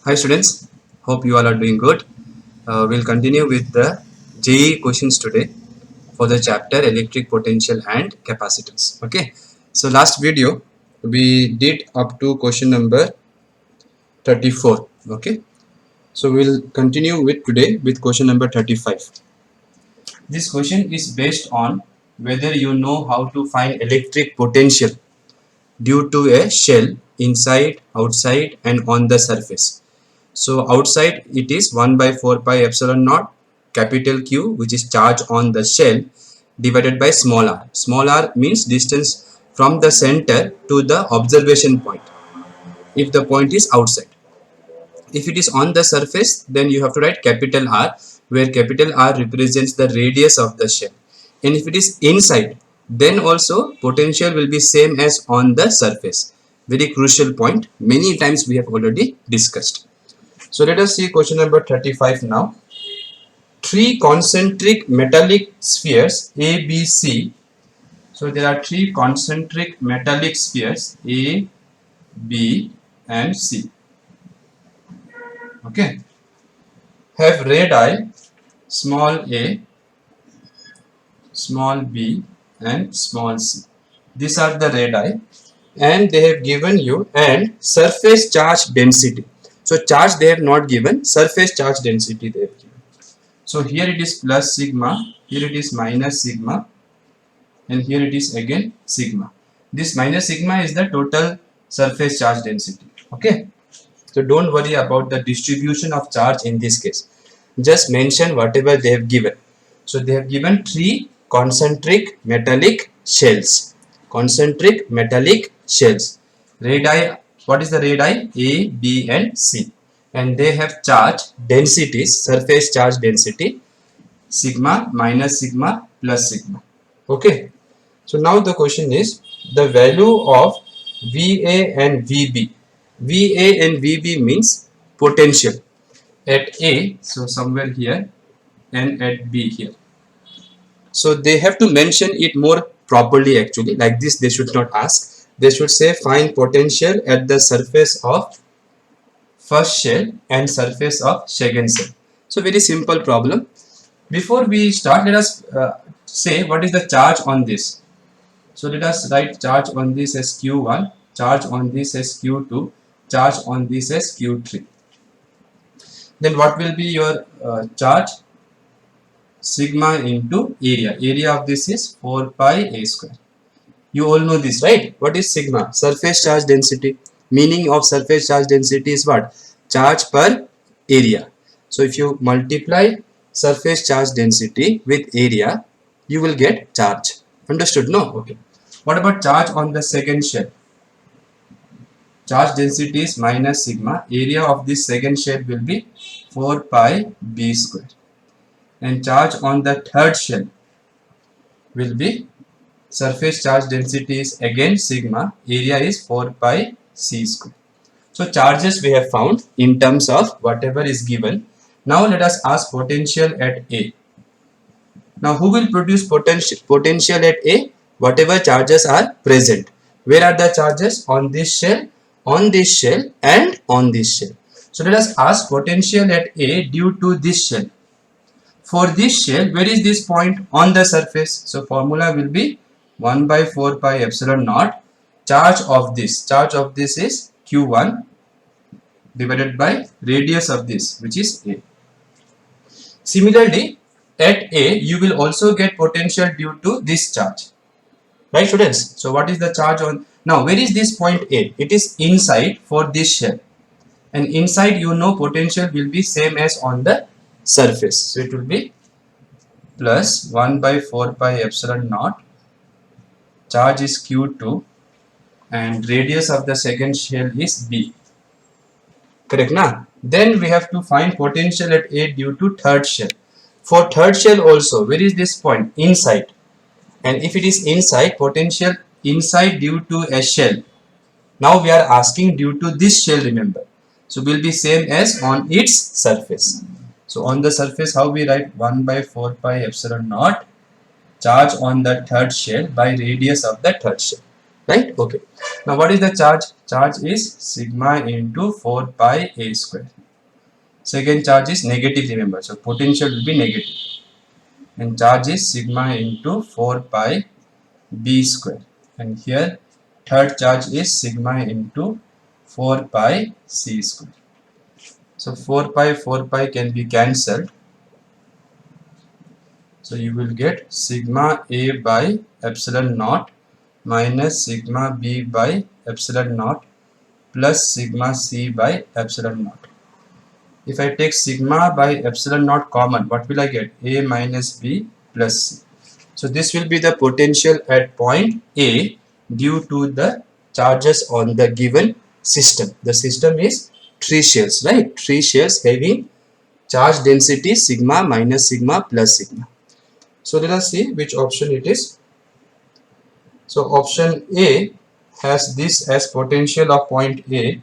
Hi students, hope you all are doing good. We'll continue with the JEE questions today for the chapter electric potential and capacitance. Okay, so last video we did up to question number 34. Okay, so we'll continue with today with question number 35. This question is based on whether you know how to find electric potential due to a shell inside, outside, and on the surface. So outside it is 1 by 4 pi epsilon naught capital Q, which is charge on the shell, divided by small r. Small r means distance from the center to the observation point if the point is outside. If it is on the surface, then you have to write capital R, where capital R represents the radius of the shell. And if it is inside, then also potential will be same as on the surface. Very crucial point. Many times we have already discussed. So let us see question number 35 now. Three concentric metallic spheres A, B, C. So there are three concentric metallic spheres A, B, and C. Okay. Have radii small a, small b, and small c. These are the radii, and they have given you and surface charge density. So charge they have not given, surface charge density they have given. So here it is plus sigma, here it is minus sigma, and here it is again sigma. This minus sigma is the total surface charge density. Okay. So don't worry about the distribution of charge in this case. Just mention whatever they have given. So they have given three concentric metallic shells. Concentric metallic shells. Radii, what is the radii? A, B, and C. And they have charge densities, surface charge density, sigma, minus sigma, plus sigma. Okay. So now the question is the value of VA and VB. VA and VB means potential at A, so somewhere here, and at B here. So they have to mention it more properly actually. Like this they should not ask. They should say find potential at the surface of first shell and surface of second shell. So very simple problem. Before we start, let us say what is the charge on this. So let us write charge on this as Q1, charge on this as Q2, charge on this as Q3. Then what will be your charge? Sigma into area. Area of this is 4 pi a square. You all know this, right? What is sigma? Surface charge density. Meaning of surface charge density is what? Charge per area. So if you multiply surface charge density with area, you will get charge. Understood? No? Okay. What about charge on the second shell? Charge density is minus sigma. Area of this second shell will be 4 pi b square. And charge on the third shell will be surface charge density is again sigma. Area is 4 pi c square. So charges we have found in terms of whatever is given. Now let us ask potential at A. Now who will produce potential at A? Whatever charges are present. Where are the charges? On this shell, on this shell, and on this shell. So let us ask potential at A due to this shell. For this shell, where is this point? On the surface. So formula will be 1 by 4 pi epsilon naught. Charge of this is Q1 divided by radius of this, which is A. Similarly, at A, you will also get potential due to this charge. Right, students? So what is the charge on? Now, where is this point A? It is inside for this shell. And inside, you know, potential will be same as on the surface. So it will be plus 1 by 4 pi epsilon naught. Charge is Q2 and radius of the second shell is B. Correct na? Then we have to find potential at A due to third shell. For third shell also, where is this point? Inside. And if it is inside, potential inside due to a shell. Now we are asking due to this shell, remember. So will be same as on its surface. So on the surface, how we write 1 by 4 pi epsilon naught charge on the third shell by radius of the third shell. Right? Okay. Now what is the charge? Charge is sigma into 4 pi a square. Second charge is negative, remember, so potential will be negative. And charge is sigma into 4 pi b square. And here third charge is sigma into 4 pi c square. So 4 pi can be cancelled. So you will get sigma a by epsilon naught minus sigma b by epsilon naught plus sigma c by epsilon naught. If I take sigma by epsilon naught common, what will I get? A minus b plus c. So this will be the potential at point A due to the charges on the given system. The system is three shells, right? Three shells having charge density sigma minus sigma plus sigma. So let us see which option it is. So option A has this as potential of point A,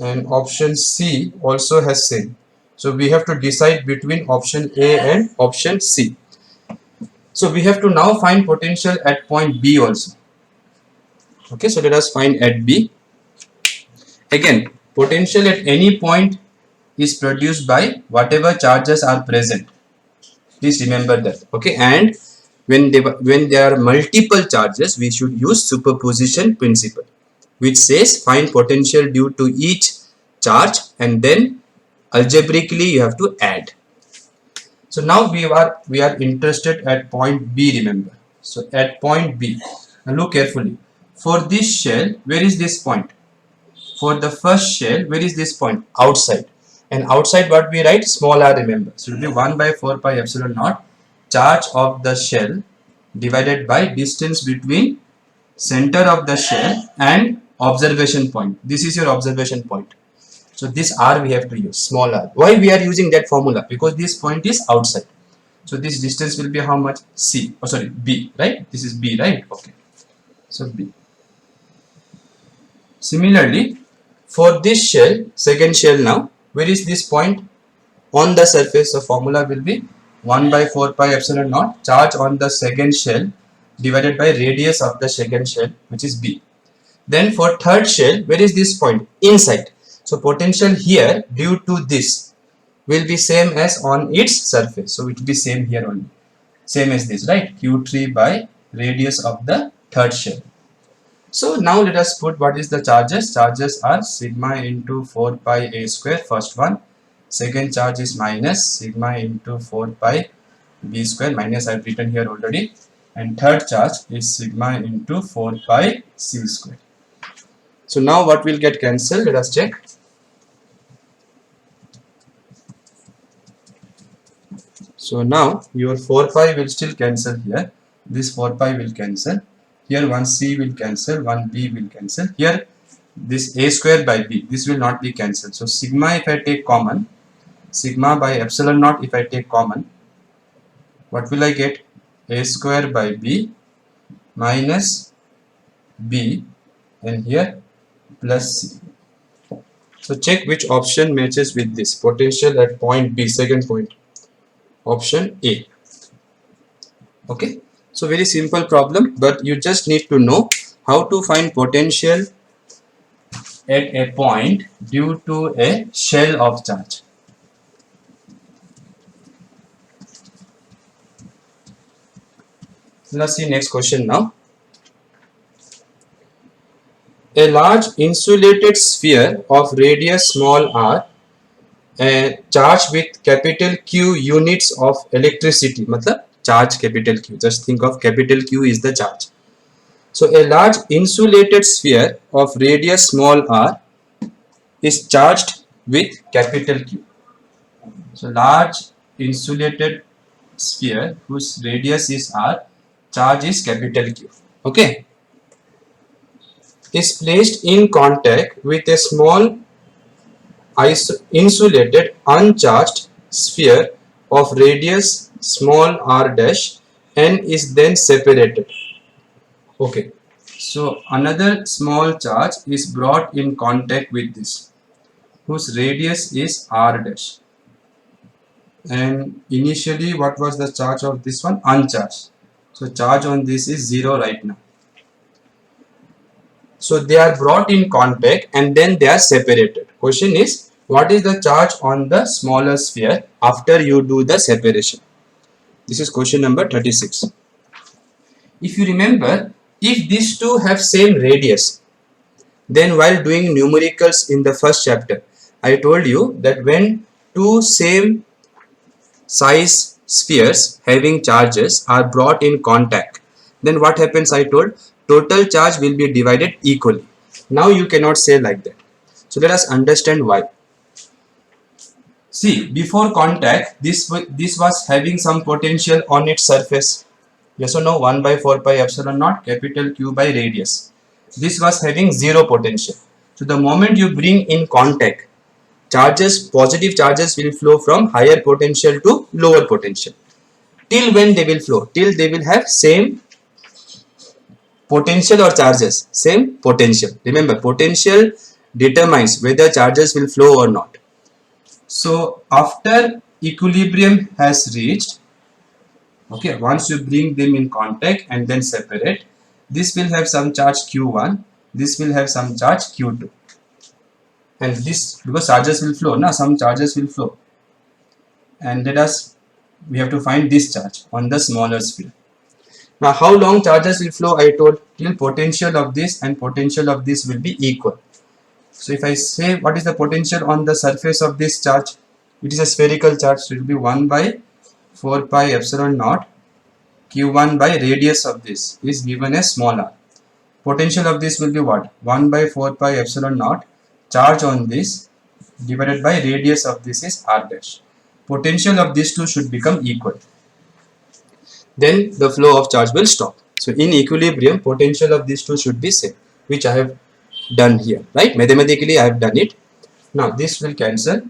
and option C also has same. So we have to decide between option A and option C. So we have to now find potential at point B also. Okay, so let us find at B. Again, potential at any point is produced by whatever charges are present. Please remember that. Okay, and when there are multiple charges, we should use superposition principle, which says find potential due to each charge and then algebraically you have to add. So now we are interested at point B, remember. So at point B, now look carefully. For this shell, where is this point? For the first shell, where is this point? Outside. And outside what we write? Small r, remember. So it will be 1 by 4 pi epsilon naught charge of the shell divided by distance between center of the shell and observation point. This is your observation point. So this r we have to use, small r. Why we are using that formula? Because this point is outside. So this distance will be how much? C. Oh sorry, B, right? This is B, right? Okay. So B. Similarly, for this shell, second shell now, where is this point? On the surface. So formula will be 1 by 4 pi epsilon naught charge on the second shell divided by radius of the second shell, which is B. Then for third shell, where is this point? Inside. So potential here due to this will be same as on its surface. So it will be same here only. Same as this, right? Q3 by radius of the third shell. So now let us put what is the charges. Charges are sigma into 4 pi a square, first one. Second charge is minus sigma into 4 pi b square, minus I have written here already. And third charge is sigma into 4 pi c square. So now what will get cancelled? Let us check. So now your 4 pi will still cancel here. This 4 pi will cancel. Here one c will cancel, one b will cancel. Here this a square by b, this will not be cancelled. So sigma if I take common, sigma by epsilon naught if I take common, what will I get? A square by b minus b, and here plus c. So check which option matches with this potential at point B, second point. Option A. Okay, so very simple problem, but you just need to know how to find potential at a point due to a shell of charge. Let's see next question now. A large insulated sphere of radius small r charged with capital Q units of electricity. मतलब charge capital Q. Just think of capital Q is the charge. So a large insulated sphere of radius small r is charged with capital Q. So large insulated sphere whose radius is r, charge is capital Q. Okay. Is placed in contact with a small insulated uncharged sphere of radius small r dash and is then separated. Okay, so another small charge is brought in contact with this whose radius is r dash, and initially what was the charge of this one? Uncharged. So charge on this is 0 right now. So they are brought in contact and then they are separated. Question is, what is the charge on the smaller sphere after you do the separation? This is question number 36. If you remember, if these two have same radius, then while doing numericals in the first chapter, I told you that when two same size spheres having charges are brought in contact, then what happens? I told total charge will be divided equally. Now you cannot say like that. So let us understand why. See, before contact, this was having some potential on its surface. Yes or no? 1 by 4 pi epsilon naught capital Q by radius. This was having zero potential. So the moment you bring in contact, positive charges will flow from higher potential to lower potential. Till when they will flow? Till they will have same potential or charges? Same potential. Remember, potential determines whether charges will flow or not. So after equilibrium has reached, okay, once you bring them in contact and then separate, this will have some charge Q1, this will have some charge Q2. And this, because charges will flow, now some charges will flow. And we have to find this charge on the smaller sphere. Now how long charges will flow? I told till potential of this and potential of this will be equal. So if I say what is the potential on the surface of this charge, it is a spherical charge, so it will be 1 by 4 pi epsilon naught Q1 by radius of this is given as small r. Potential of this will be what? 1 by 4 pi epsilon naught charge on this divided by radius of this is r dash. Potential of these two should become equal. Then the flow of charge will stop. So in equilibrium, potential of these two should be same, which I have done here, right? Mathematically I have done it. Now this will cancel.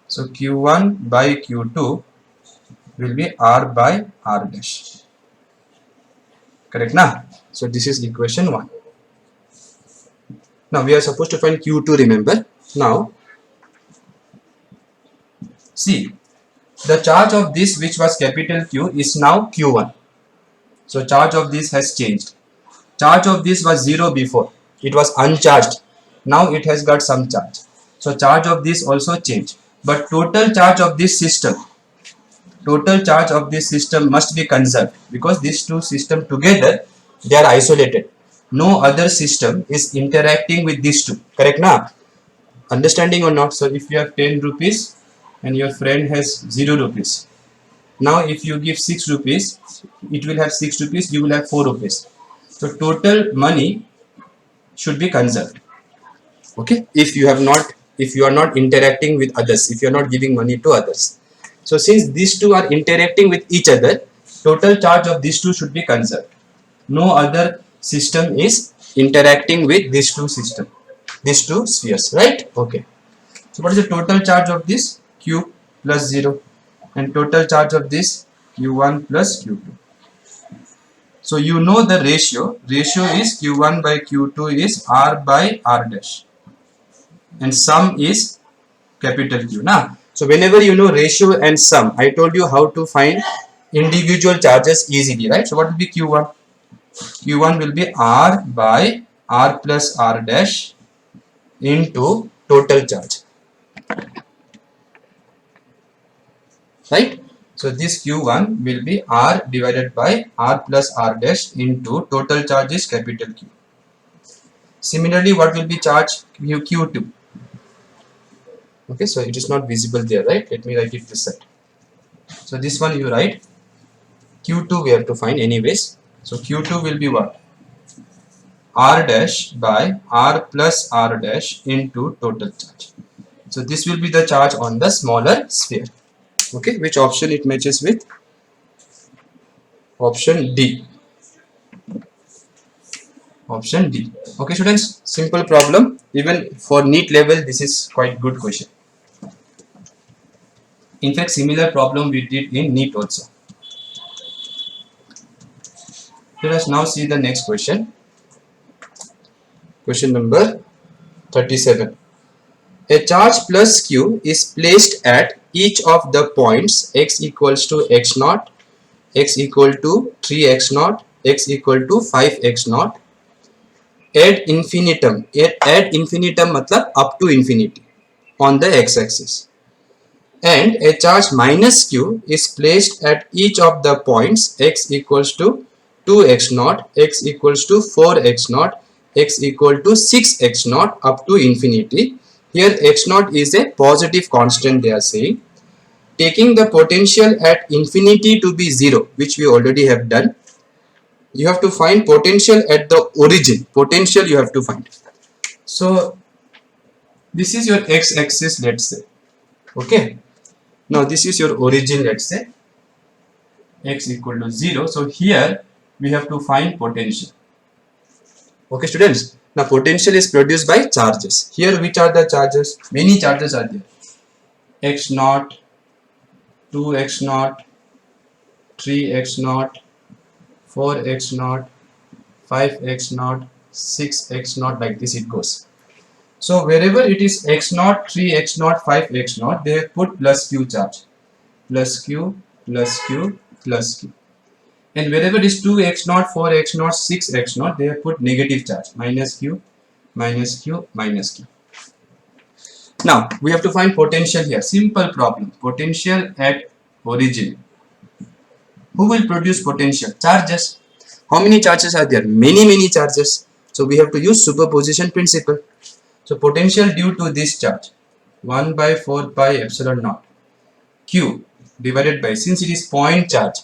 So Q1 by Q2 will be R by R dash. Correct now? So this is equation 1. Now we are supposed to find Q2, remember. Now see, the charge of this which was capital Q is now Q1. So charge of this has changed. Charge of this was 0 before. It was uncharged. Now it has got some charge. So charge of this also changed. But total charge of this system must be conserved, because these two systems together, they are isolated. No other system is interacting with these two. Correct now? Understanding or not? So if you have 10 rupees and your friend has 0 rupees. Now if you give 6 rupees, it will have 6 rupees, you will have 4 rupees. So total money should be conserved. Okay, if you are not interacting with others, if you are not giving money to others. So since these two are interacting with each other, total charge of these two should be conserved. No other system is interacting with these two spheres, right? Okay. So what is the total charge of this? Q plus 0, and total charge of this Q1 plus Q2. So you know the ratio is Q1 by Q2 is R by R dash, and sum is capital Q. Now, so whenever you know ratio and sum, I told you how to find individual charges easily, right? So what will be Q1? Q1 will be R by R plus R dash into total charge, right? So this Q1 will be R divided by R plus R dash into total charge is capital Q. Similarly, what will be charge Q2? Okay, so it is not visible there, right? Let me write it this side. So this one you write Q2 we have to find anyways. So Q2 will be what? R dash by R plus R dash into total charge. So this will be the charge on the smaller sphere. Okay, which option it matches with? Option D. Option D. Okay students, simple problem. Even for NEET level, this is quite good question. In fact, similar problem we did in NEET also. Let us now see the next question. Question number 37. A charge plus Q is placed at each of the points x equals to x naught, x equal to 3x naught, x equal to 5x naught ad infinitum. Ad infinitum मतलब up to infinity on the x-axis, and a charge minus q is placed at each of the points x equals to 2x naught, x equals to 4x naught, x equal to 6x naught up to infinity. Here x naught is a positive constant they are saying. Taking the potential at infinity to be 0, which we already have done, you have to find potential at the origin. Potential you have to find. So this is your x-axis, let's say. Okay. Now this is your origin, let's say x equal to 0. So here we have to find potential. Okay, students. Now potential is produced by charges. Here which are the charges? Many charges are there. X naught, 2x naught, 3x naught, 4x naught, 5x naught, 6x naught, like this it goes. So wherever it is x naught, 3x naught, 5x naught, they have put plus q charge. Plus q, plus q, plus q. And wherever it is 2x naught, 4x naught, 6x naught, they have put negative charge. Minus q, minus q, minus q. Now we have to find potential here. Simple problem. Potential at origin. Who will produce potential? Charges. How many charges are there? Many charges. So we have to use superposition principle. So potential due to this charge, 1 by 4 pi epsilon naught q divided by, since it is point charge,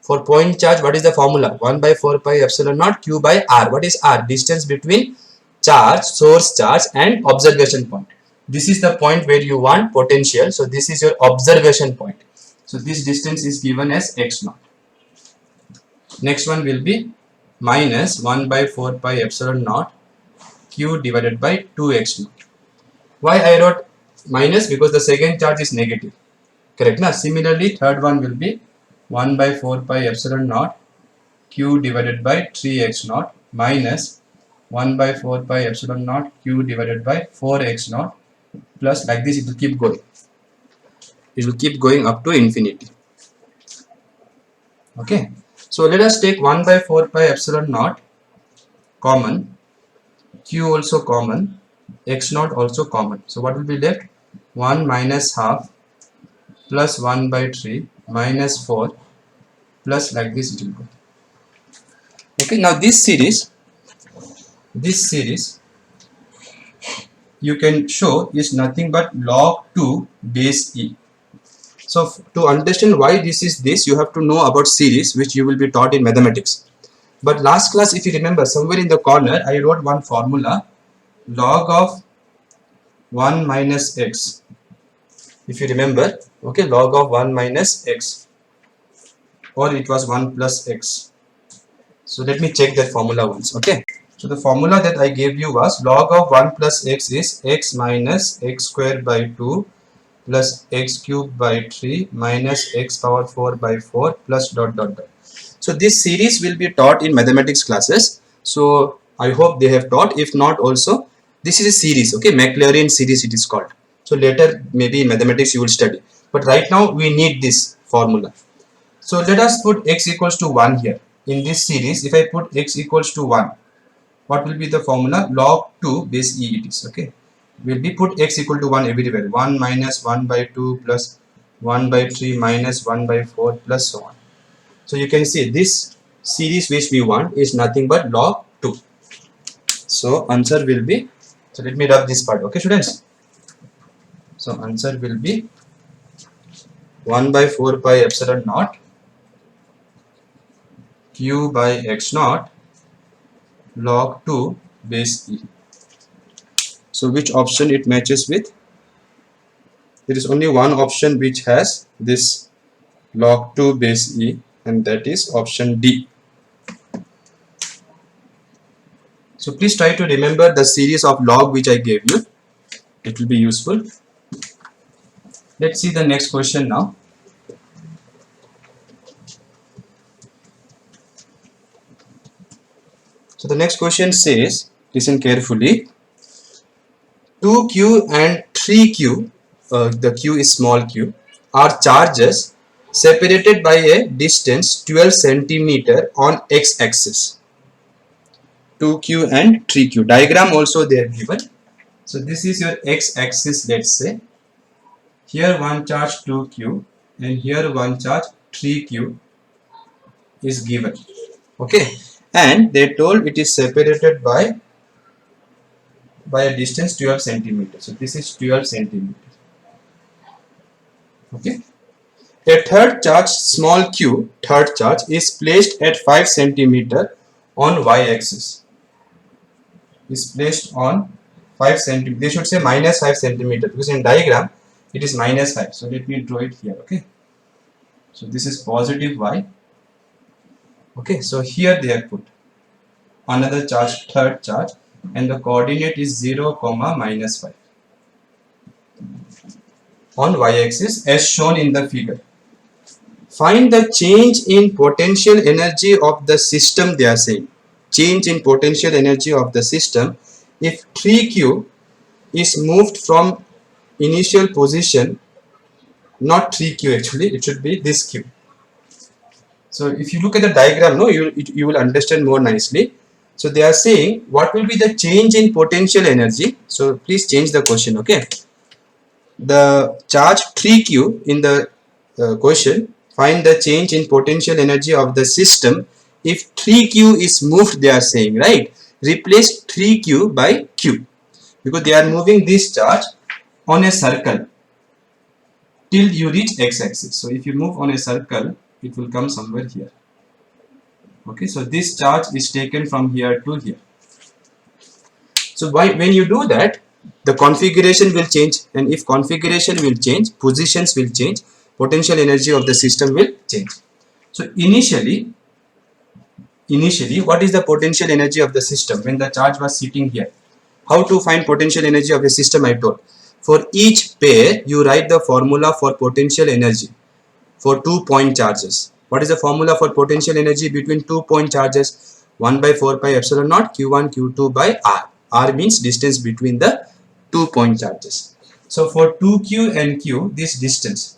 for point charge what is the formula? 1 by 4 pi epsilon naught q by r. What is r? Distance between charge, source charge and observation point. This is the point where you want potential. So this is your observation point. So this distance is given as x naught. Next one will be minus 1 by 4 pi epsilon naught q divided by 2x naught. Why I wrote minus? Because the second charge is negative. Correct na? Similarly, third one will be 1 by 4 pi epsilon naught q divided by 3x naught minus 1 by 4 pi epsilon naught q divided by 4x naught, plus like this it will keep going. It will keep going up to infinity. Okay. So let us take 1 by 4 pi epsilon naught common, q also common, x naught also common. So what will be left? 1 minus half plus 1 by 3 minus 4 plus like this it will go. Okay, now this series you can show is nothing but log 2 base e. So to understand why this is this, you have to know about series, which you will be taught in mathematics. But last class, if you remember, somewhere in the corner I wrote one formula, log of 1 minus x. If you remember, okay, log of 1 minus x, or it was 1 plus x. So let me check that formula once. Okay, so the formula that I gave you was log of 1 plus x is x minus x square by 2 plus x cube by 3 minus x power 4 by 4 plus dot dot dot. So this series will be taught in mathematics classes. So I hope they have taught. If not, also this is a series. Okay, Maclaurin series it is called. So later maybe in mathematics you will study. But right now we need this formula. So let us put x equals to 1 here. In this series, if I put x equals to 1, what will be the formula? Log 2 base e it is. Okay, will be put x equal to 1 everywhere. 1 minus 1 by 2 plus 1 by 3 minus 1 by 4 plus so on. So you can see this series which we want is nothing but log 2. So answer will be, so let me rub this part. Okay, students. So answer will be 1 by 4 pi epsilon naught q by x naught log 2 base e. So which option it matches with? There is only one option which has this log 2 base e, and that is option D. So please try to remember the series of log which I gave you. It will be useful. Let's see the next question now. So the next question says, listen carefully, 2q and 3q, the q is small q, are charges separated by a distance 12 centimeter on x-axis. 2q and 3q. Diagram also they have given. So this is your x-axis, let's say. Here one charge 2q and here one charge 3q is given. Okay, and they told it is separated by a distance 12 centimeters. So this is 12 centimeters. Okay. A third charge, small q, third charge is placed at 5 centimeter on y-axis. Is placed on 5 centimeter. They should say minus 5 centimeter because in diagram it is minus 5. So let me draw it here. Okay. So this is positive y. Okay. So here they have put another charge, third charge, and the coordinate is 0, minus 5 on y-axis as shown in the figure. Find the change in potential energy of the system, they are saying. Change in potential energy of the system if 3q is moved from initial position, not 3q actually, it should be this q. So if you look at the diagram, no, you will understand more nicely. So they are saying what will be the change in potential energy. So please change the question, okay. The charge 3q in the question, find the change in potential energy of the system if 3q is moved, they are saying, right. Replace 3q by q because they are moving this charge on a circle till you reach x-axis. So if you move on a circle, it will come somewhere here. Okay, so this charge is taken from here to here. So when you do that, the configuration will change, and if configuration will change, positions will change, potential energy of the system will change. So initially, what is the potential energy of the system when the charge was sitting here? How to find potential energy of the system I told. For each pair, you write the formula for potential energy for 2-point charges. What is the formula for potential energy between 2-point charges? 1 by 4 pi epsilon naught q1 q2 by r. R means distance between the 2-point charges. So for 2q and q, this distance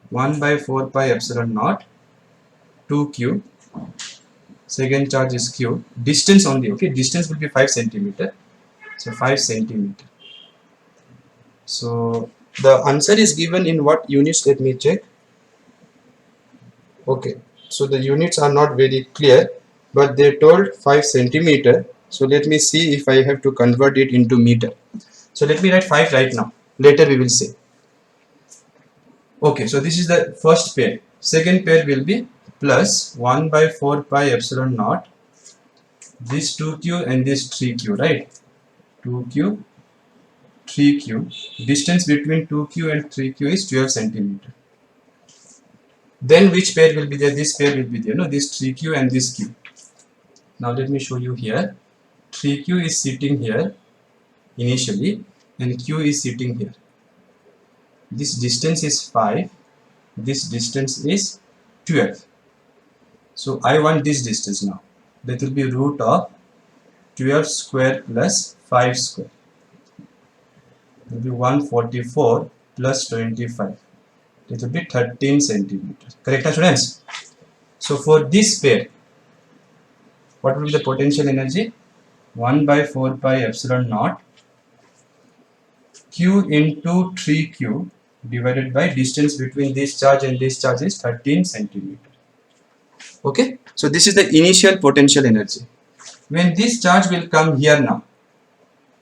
1 by 4 pi epsilon naught 2q, second charge is q, distance only, okay, distance will be 5 centimeter. So 5 centimeter. So the answer is given in what units? Let me check. Okay, so the units are not very clear, but they told 5 centimeter. So let me see if I have to convert it into meter. So let me write 5 right now. Later we will see. Okay, so this is the first pair. Second pair will be plus 1 by 4 pi epsilon naught. This 2q and this 3q, right? 2q, 3q. Distance between 2q and 3q is 12 centimeter. Then which pair will be there? This pair will be there. No, this 3q and this q. Now let me show you here. 3q is sitting here initially and q is sitting here. This distance is 5. This distance is 12. So I want this distance now. That will be root of 12 square plus 5 square. It will be 144 plus 25. It will be 13 centimeters. Correct, students? So for this pair, what will be the potential energy? 1 by 4 pi epsilon naught q into 3q divided by distance between this charge and this charge is 13 centimeter. Okay, so this is the initial potential energy. When this charge will come here now,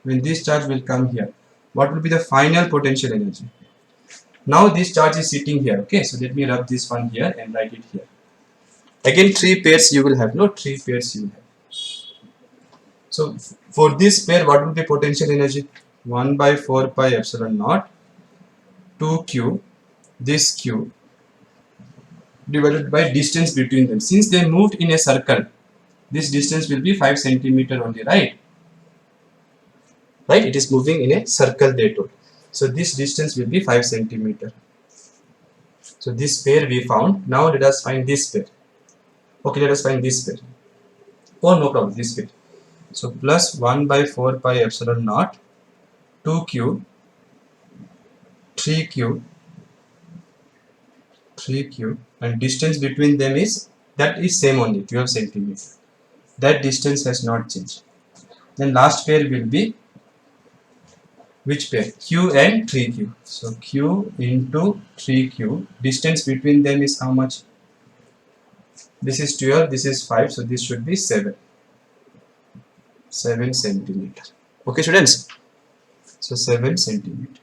when this charge will come here, what will be the final potential energy? Now this charge is sitting here. Okay, so let me rub this one here and write it here. Again 3 pairs you will have, no, 3 pairs you will have. So for this pair, what will be potential energy? 1 by 4 pi epsilon naught 2q, this q divided by distance between them. Since they moved in a circle, this distance will be 5 centimeter only, right? Right, it is moving in a circle, they told. So this distance will be 5 centimeter. So this pair we found. Now let us find this pair. Okay, let us find this pair. Oh, no problem, this pair. So plus 1 by 4 pi epsilon naught 2q 3q and distance between them is, that is same only, 12 centimeter. That distance has not changed. Then last pair will be which pair? Q and 3Q. So Q into 3Q. Distance between them is how much? This is 12, this is 5, so this should be 7. 7 centimeter. Okay, students? So 7 centimeter.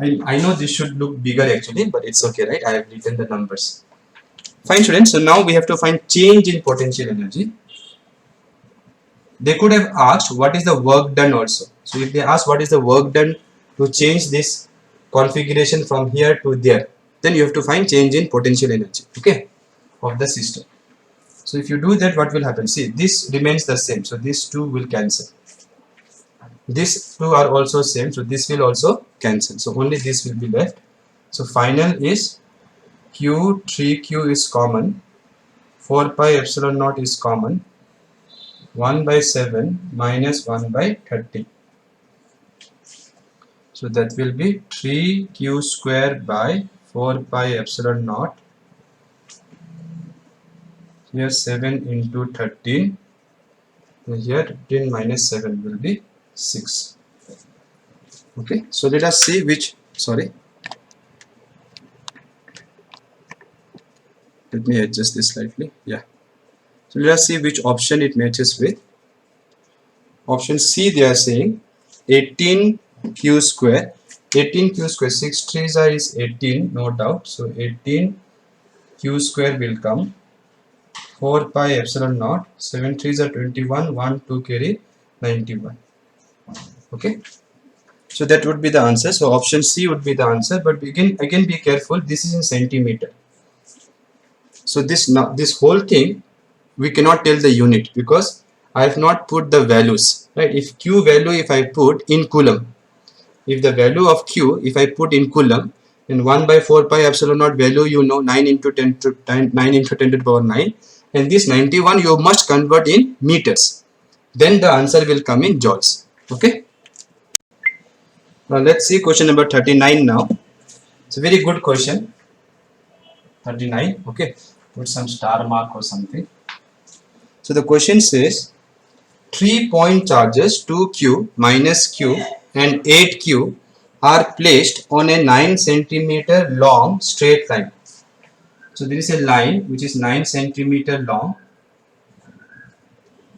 I know this should look bigger actually, but it's okay, right? I have written the numbers. Fine, students. So now we have to find change in potential energy. They could have asked what is the work done also. So if they ask what is the work done to change this configuration from here to there, then you have to find change in potential energy, okay, of the system. So if you do that, what will happen? See, this remains the same. So these two will cancel. These two are also same. So this will also cancel. So only this will be left. So final is Q, 3Q is common. 4 pi epsilon naught is common. 1 by 7 minus 1 by 30. So that will be 3Q square by 4 pi epsilon naught. Here 7 into 13. Here 13 minus 7 will be 6. Okay, so let us see which, sorry. Let me adjust this slightly. Yeah. So let us see which option it matches with. Option C, they are saying 18Q square. 18Q square, 6 3s are is 18, no doubt. So 18Q square will come. 4 pi epsilon naught. 7 3s are 21, 1 2 carry 91. Okay. So that would be the answer. So option C would be the answer. But again be careful. This is in centimeter. So this whole thing we cannot tell the unit because I have not put the values, right? If Q value if I put in coulomb, if the value of Q if I put in coulomb, then 1 by 4 pi epsilon naught value, you know, 9 into 10 to 9 into 10 to the power 9, and this 91 you must convert in meters. Then the answer will come in joules. Okay. Now let's see question number 39 now. It's a very good question. 39. Okay. Put some star mark or something. So the question says 3 point charges 2Q minus Q and 8Q are placed on a 9 centimeter long straight line. So there is a line which is 9 centimeter long.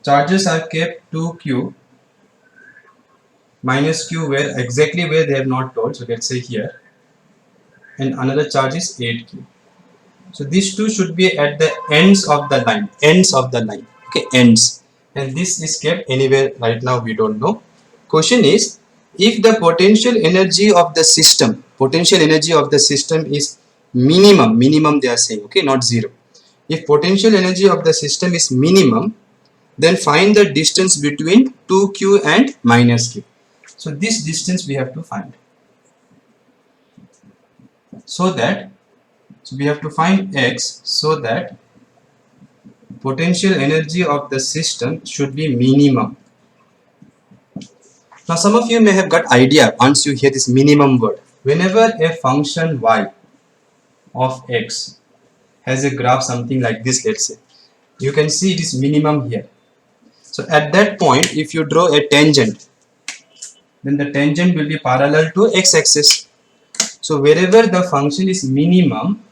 Charges are kept 2Q minus Q where exactly where they have not told. So let's say here. And another charge is 8Q. So these two should be at the ends of the line. Ends of the line. Okay, ends. And this is kept anywhere right now, we don't know. Question is, if the potential energy of the system is minimum they are saying, okay, not zero. If potential energy of the system is minimum, then find the distance between 2Q and minus Q. So this distance we have to find. So we have to find X so that potential energy of the system should be minimum. Now some of you may have got idea once you hear this minimum word. Whenever a function y of x has a graph something like this, let's say, you can see it is minimum here. So at that point, if you draw a tangent, then the tangent will be parallel to x-axis. So wherever the function is minimum,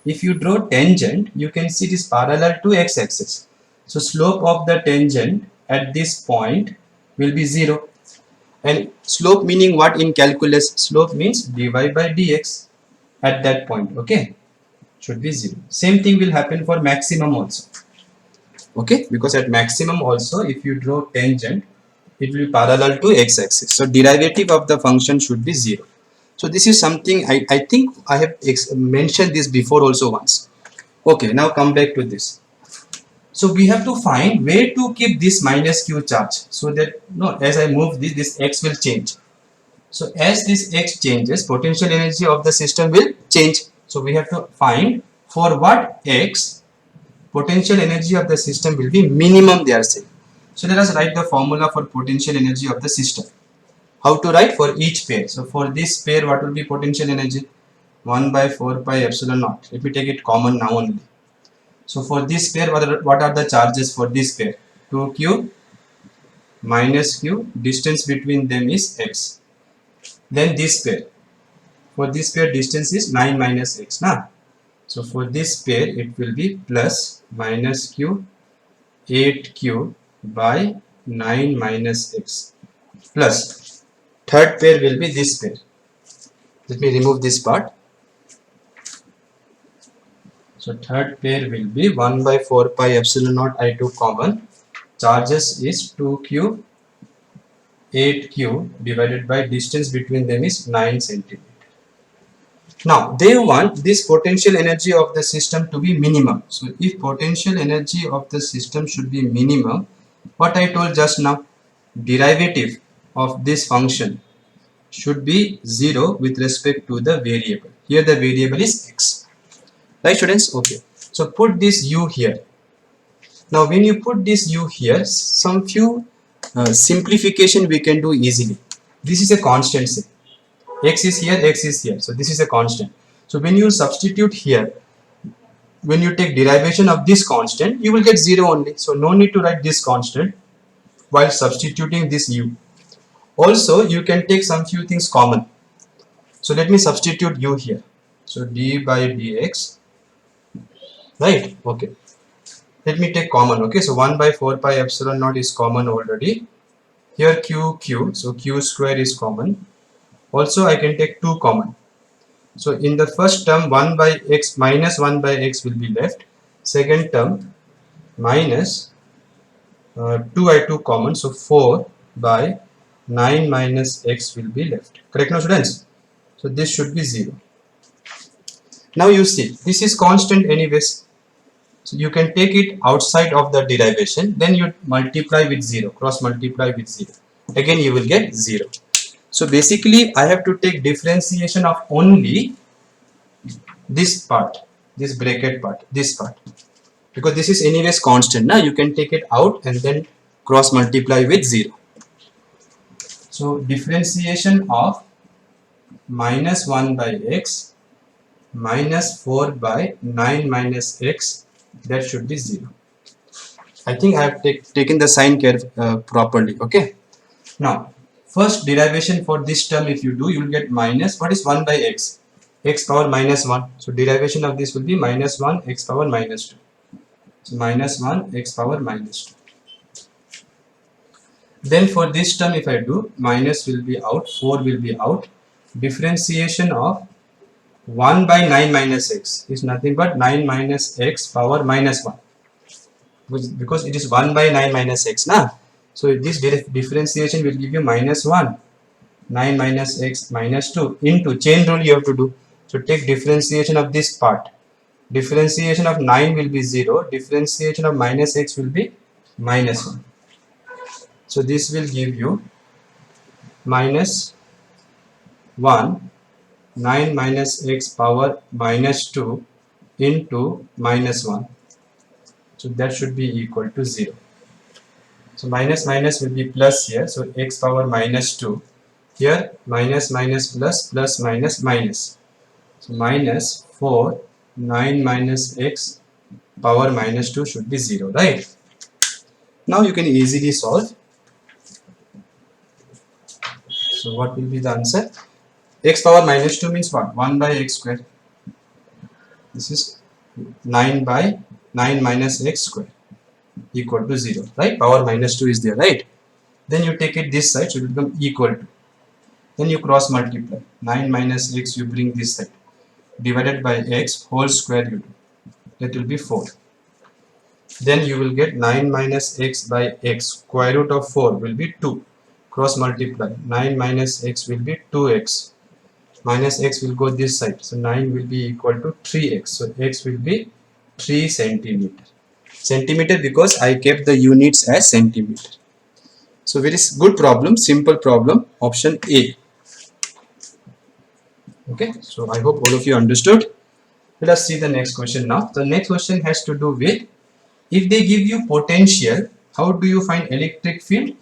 if you draw tangent, you can see it is parallel to x-axis. So slope of the tangent at this point will be 0. And slope meaning what in calculus? Slope means dy by dx at that point. Okay, should be 0. Same thing will happen for maximum also. Okay, because at maximum also, if you draw tangent, it will be parallel to x-axis. So derivative of the function should be 0. So this is something I think I have mentioned this before also once. Okay, now come back to this. So we have to find where to keep this minus q charge, so that as I move this x will change. So as this x changes, potential energy of the system will change. So we have to find for what x potential energy of the system will be minimum, they are saying. So let us write the formula for potential energy of the system. How to write for each pair? So for this pair, what will be potential energy? 1 by 4 pi epsilon naught. Let me take it common now only. So for this pair, what are the charges for this pair? 2q minus q, distance between them is x. Then this pair, for this pair distance is 9 minus x. Nah? So for this pair it will be plus minus q 8q by 9 minus x plus third pair will be this pair. Let me remove this part. So third pair will be 1 by 4 pi epsilon naught I2 common. Charges is 2q 8q divided by distance between them is 9 centimeter. Now they want this potential energy of the system to be minimum. So if potential energy of the system should be minimum, what I told just now, derivative of this function should be 0 with respect to the variable. Here the variable is x. Right students? Okay. So put this u here. Now when you put this u here, some few simplification we can do easily. This is a constant say. X is here, x is here. So this is a constant. So when you substitute here, when you take derivation of this constant, you will get 0 only. So no need to write this constant while substituting this u. Also, you can take some few things common. So let me substitute u here. So d by dx, right? Okay. Let me take common. Okay. So 1 by 4 pi epsilon naught is common already. Here q, so q square is common. Also, I can take 2 common. So in the first term 1 by x minus 1 by x will be left. Second term minus 2 common. So 4 by 9 minus x will be left. Correct now students? So this should be 0. Now you see this is constant anyways. So you can take it outside of the derivation. Then you multiply with 0. Cross multiply with 0. Again you will get 0. So basically I have to take differentiation of only this part, this bracket part, this part, because this is anyways constant. Now you can take it out and then cross multiply with 0. So differentiation of minus 1 by x minus 4 by 9 minus x, that should be 0. I think I have taken the sign care properly. Okay. Now first derivation for this term, if you do, you will get minus, what is 1 by x? X power minus 1. So derivation of this will be minus 1 x power minus 2. So minus 1 x power minus 2. Then for this term if I do, minus will be out, 4 will be out. Differentiation of 1 by 9 minus x is nothing but 9 minus x power minus 1. Because it is 1 by 9 minus x. Nah? So this differentiation will give you minus 1. 9 minus x minus 2 into chain rule you have to do. So take differentiation of this part. Differentiation of 9 will be 0. Differentiation of minus x will be minus 1. So this will give you minus 1 9 minus x power minus 2 into minus 1. So that should be equal to 0. So minus minus will be plus here. So x power minus 2. Here minus minus plus plus minus minus. So minus 4 9 minus x power minus 2 should be 0, right? Now you can easily solve. So what will be the answer? X power minus 2 means what? 1 by x square. This is 9 by 9 minus x square equal to 0, right? Power minus 2 is there, right? Then you take it this side, so it will become equal to. Then you cross multiply. 9 minus x you bring this side. Divided by x whole square you do. That will be 4. Then you will get 9 minus x by x. Square root of 4 will be 2. Cross multiply. 9 minus x will be 2x. Minus x will go this side. So 9 will be equal to 3x. So x will be 3 centimeter. Centimeter because I kept the units as centimeter. So very good problem, simple problem, option A. Okay, so I hope all of you understood. Let us see the next question now. The next question has to do with, if they give you potential, how do you find electric field?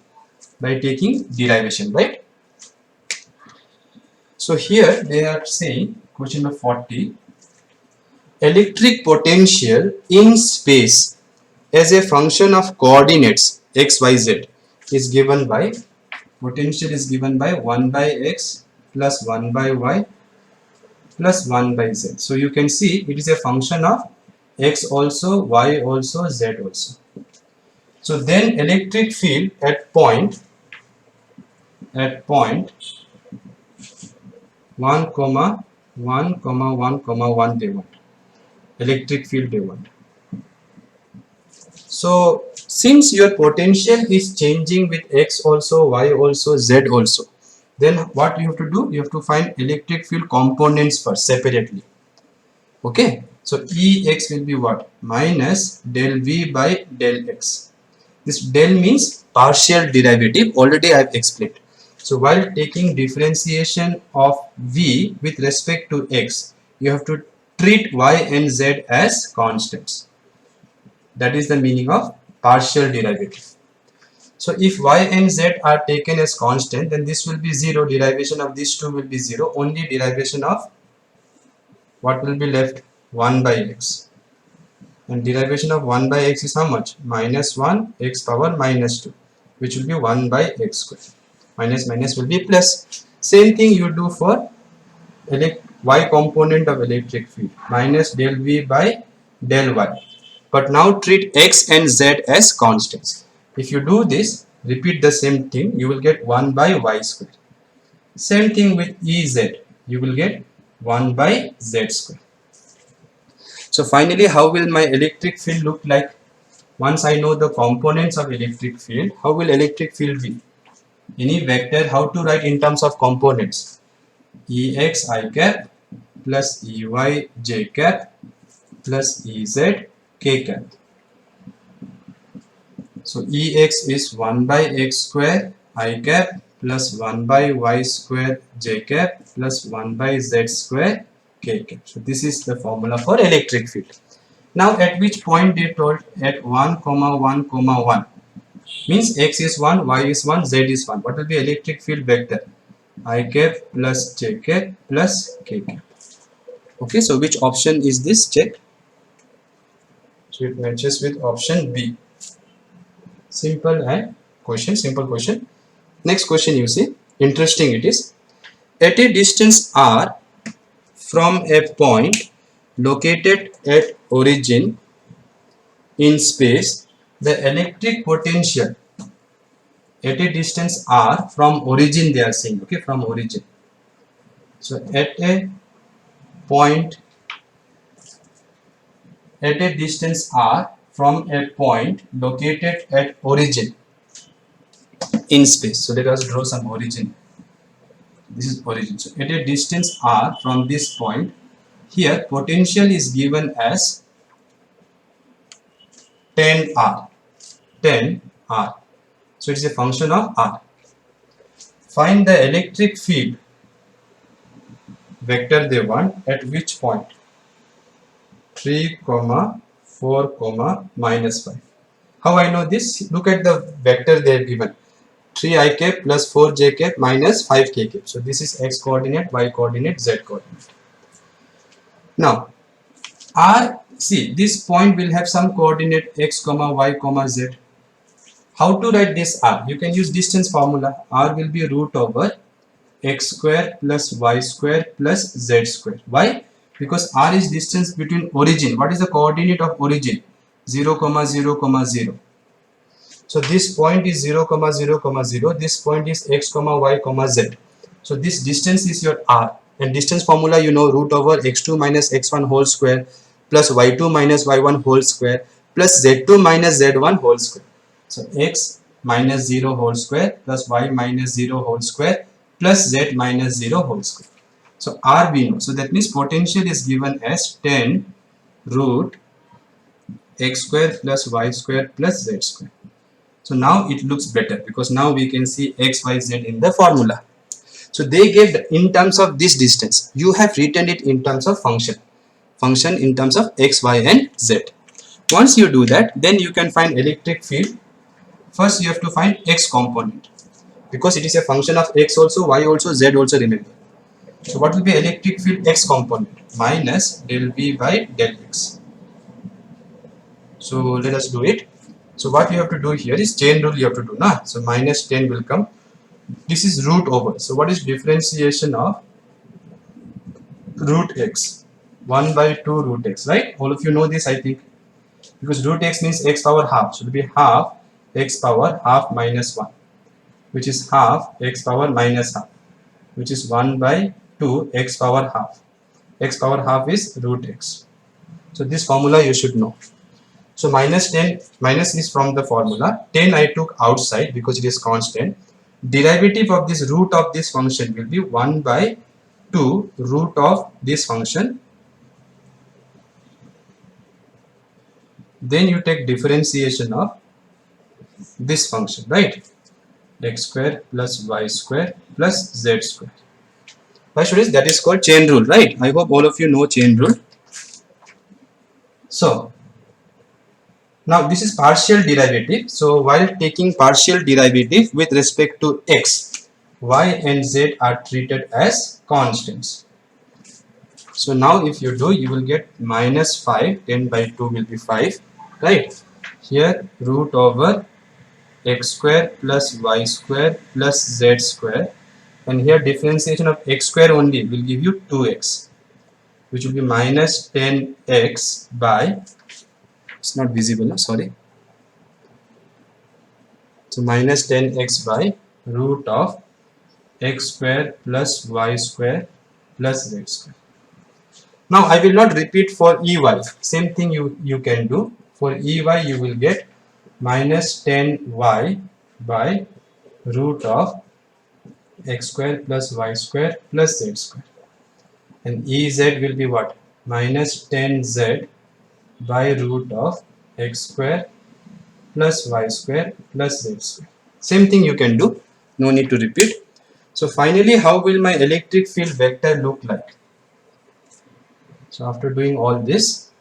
By taking derivation, right? So here they are saying, question number 40, electric potential in space as a function of coordinates x, y, z is given by, potential is given by 1 by x plus 1 by y plus 1 by z. So you can see it is a function of x also, y also, z also. So then electric field at point 1 comma 1 comma 1 comma 1 they want, electric field they want. So since your potential is changing with x also, y also, z also, then what you have to do, you have to find electric field components first separately. Okay, so Ex will be what? Minus del V by del x. This del means partial derivative, already I have explained. So while taking differentiation of V with respect to x, you have to treat y and z as constants. That is the meaning of partial derivative. So if y and z are taken as constant, then this will be 0, derivation of these two will be 0, only derivation of what will be left? 1 by x. And derivation of 1 by x is how much? Minus 1 x power minus 2, which will be 1 by x square. Minus minus will be plus. Same thing you do for y component of electric field, minus del v by del y. But now treat x and z as constants. If you do this, repeat the same thing, you will get 1 by y square. Same thing with Ez, you will get 1 by z square. So finally, how will my electric field look like? Once I know the components of electric field, how will electric field be? Any vector, how to write in terms of components? Ex I cap plus Ey j cap plus Ez k cap. So Ex is 1 by x square I cap plus 1 by y square j cap plus 1 by z square k cap. So this is the formula for electric field. Now at which point they told? At 1 comma 1 comma 1 means x is 1, y is 1, z is 1. What will be electric field vector? I cap plus j cap plus k cap. Okay, so which option is this? Check. So it matches with option B. Simple question. Next question you see, interesting it is. At a distance r from a point located at origin in space, the electric potential at a distance r from origin, they are saying, okay, from origin. So at a point at a distance r from a point located at origin in space. So let us draw some origin. This is origin. So at a distance r from this point, here potential is given as 10r. 10r. So it is a function of r. Find the electric field vector they want at which point? 3, 4, minus 5. How I know this? Look at the vector they are given. 3 I cap plus 4 j cap minus 5 k cap. So this is x coordinate, y coordinate, z coordinate. Now r, see this point will have some coordinate x comma y comma z. How to write this r? You can use distance formula. R will be root over x square plus y square plus z square. Why? Because r is distance between origin. What is the coordinate of origin? 0, 0, 0. So this point is 0, 0, 0. This point is x, y, z. So this distance is your r. And distance formula, you know, root over x2 minus x1 whole square plus y2 minus y1 whole square plus z2 minus z1 whole square. So x minus 0 whole square plus y minus 0 whole square plus z minus 0 whole square. So r we know. So that means potential is given as 10 root x square plus y square plus z square. So now it looks better because now we can see x, y, z in the formula. So they gave in terms of this distance. You have written it in terms of function. Function in terms of x, y and z. Once you do that, then you can find electric field. First you have to find x component because it is a function of x also, y also, z also, remember. So what will be electric field x component? Minus del V by del x. So let us do it. So what you have to do here is chain rule you have to do. Nah? So minus 10 will come. This is root over. So what is differentiation of root x? 1 by 2 root x, right? All of you know this, I think. Because root x means x power half. So it will be half x power half minus 1. Which is half x power minus half. Which is 1 by 2 x power half. X power half is root x. So this formula you should know. So minus 10, minus is from the formula. 10 I took outside because it is constant. Derivative of this root of this function will be 1 by 2 root of this function. Then you take differentiation of this function, right? X square plus y square plus z square. Why students? That is called chain rule, right? I hope all of you know chain rule. So now this is partial derivative. So while taking partial derivative with respect to x, y and z are treated as constants. So now if you do, you will get minus 5, 10 by 2 will be 5, right? Here root over x square plus y square plus z square, and here differentiation of x square only will give you 2x, which will be minus 10x by, it's not visible, no? Sorry. So minus 10x by root of x square plus y square plus z square. Now I will not repeat for EY. Same thing you can do. For EY you will get minus 10y by root of x square plus y square plus z square. And EZ will be what? Minus 10z by root of x square plus y square plus z square. Same thing you can do. No need to repeat. So finally, how will my electric field vector look like? So after doing all this,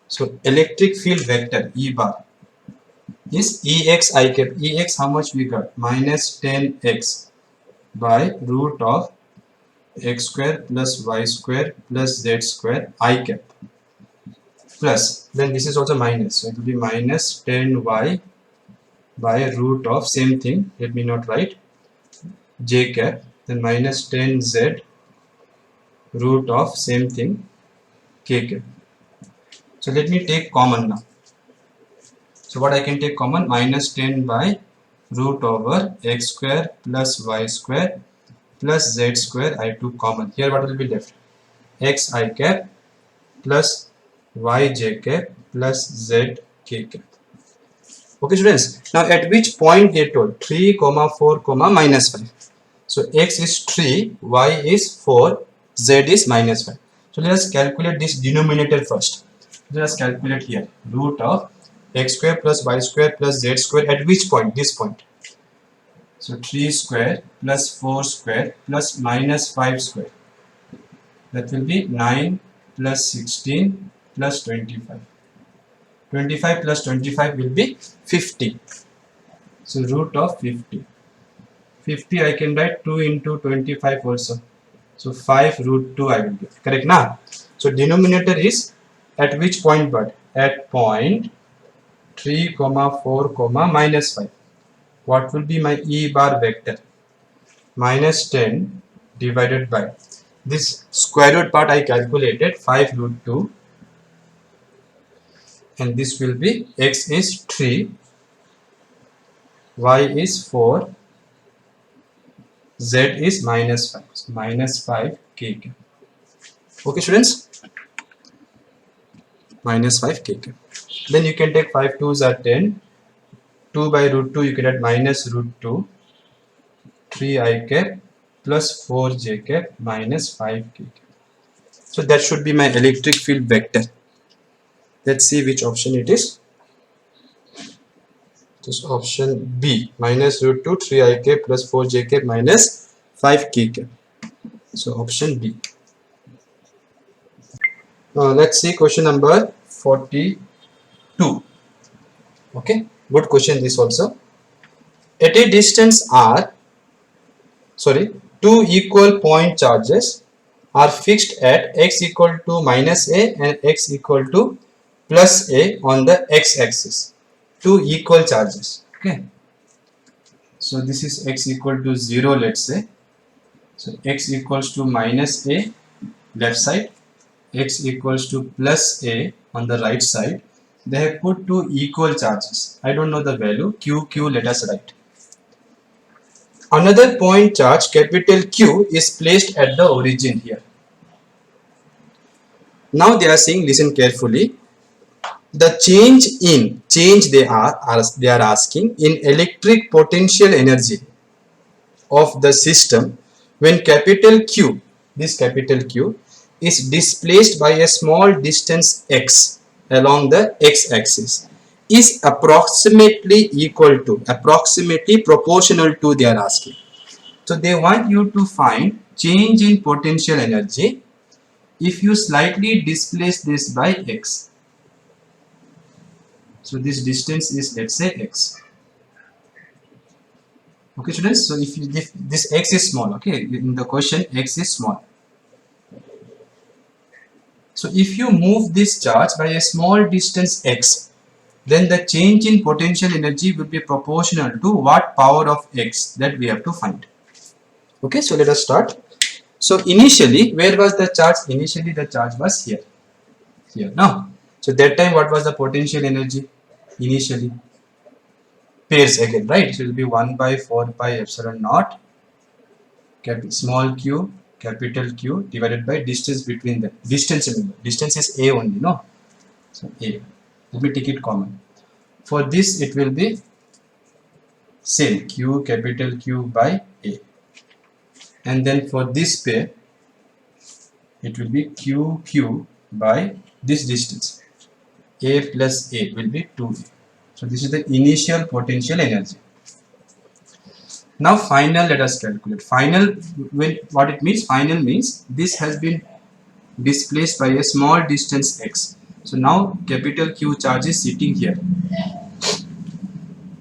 so electric field vector E bar is Ex I cap. Ex how much we got? Minus 10x by root of x square plus y square plus z square I cap. Plus, then this is also minus. So it will be minus 10y by root of same thing. Let me not write j cap. Then minus 10z root of same thing k cap. So let me take common now. So what I can take common? Minus 10 by root over x square plus y square plus z square I took common. Here what will be left? X I cap plus y j cap plus z k cap. Okay students. Now at which point they told? 3, 4, minus 5. So x is 3, y is 4, z is minus 5. So let us calculate this denominator first. Let us calculate here. Root of x square plus y square plus z square at which point? This point. So 3 square plus 4 square plus minus 5 square. That will be 9 plus 16 plus 25. 25 plus 25 will be 50. So root of 50. 50 I can write 2 into 25 also. So 5 root 2 I will get. Correct now? So denominator is at which point but? At point 3, 4, minus 5. What will be my E bar vector? Minus 10 divided by this square root part I calculated 5 root 2, and this will be x is 3, y is 4, z is minus 5. So minus 5 kk. Okay students? Minus 5 kk. Then you can take 5 2s are 10. 2 by root 2 you can add minus root 2. 3 I cap plus 4 j cap minus 5 kk. So that should be my electric field vector. Let's see which option it is. This option B, minus root 2, 3 I cap plus 4 j cap minus 5 k cap. So option B. Let's see question number 42. Okay, good question this also. At a distance r, sorry, two equal point charges are fixed at x equal to minus a and x equal to plus a on the x-axis. Two equal charges. Okay. So this is x equal to 0, let's say. So x equals to minus a left side, x equals to plus a on the right side. They have put two equal charges. I don't know the value. Q, let us write. Another point charge capital Q is placed at the origin here. Now they are saying, listen carefully, the change they are asking in electric potential energy of the system when capital Q, this capital Q, is displaced by a small distance x along the x-axis is approximately equal to, approximately proportional to, they are asking. So they want you to find change in potential energy if you slightly displace this by x. So this distance is, let's say, x. Okay, students. So if this x is small, okay, in the question x is small. So if you move this charge by a small distance x, then the change in potential energy will be proportional to what power of x that we have to find. Okay, so let us start. So initially, where was the charge? Initially the charge was here. Here. Now, so that time what was the potential energy? Initially, pairs again, right? So it will be 1 by 4 pi epsilon naught small q capital Q divided by distance between them. Distance, remember, distance is a only, no? So a. Let me take it common. For this it will be same q capital Q by a, and then for this pair it will be q by this distance, a plus a will be 2a. So this is the initial potential energy. Now final, let us calculate. Final, when what it means? Final means this has been displaced by a small distance x. So now capital Q charge is sitting here.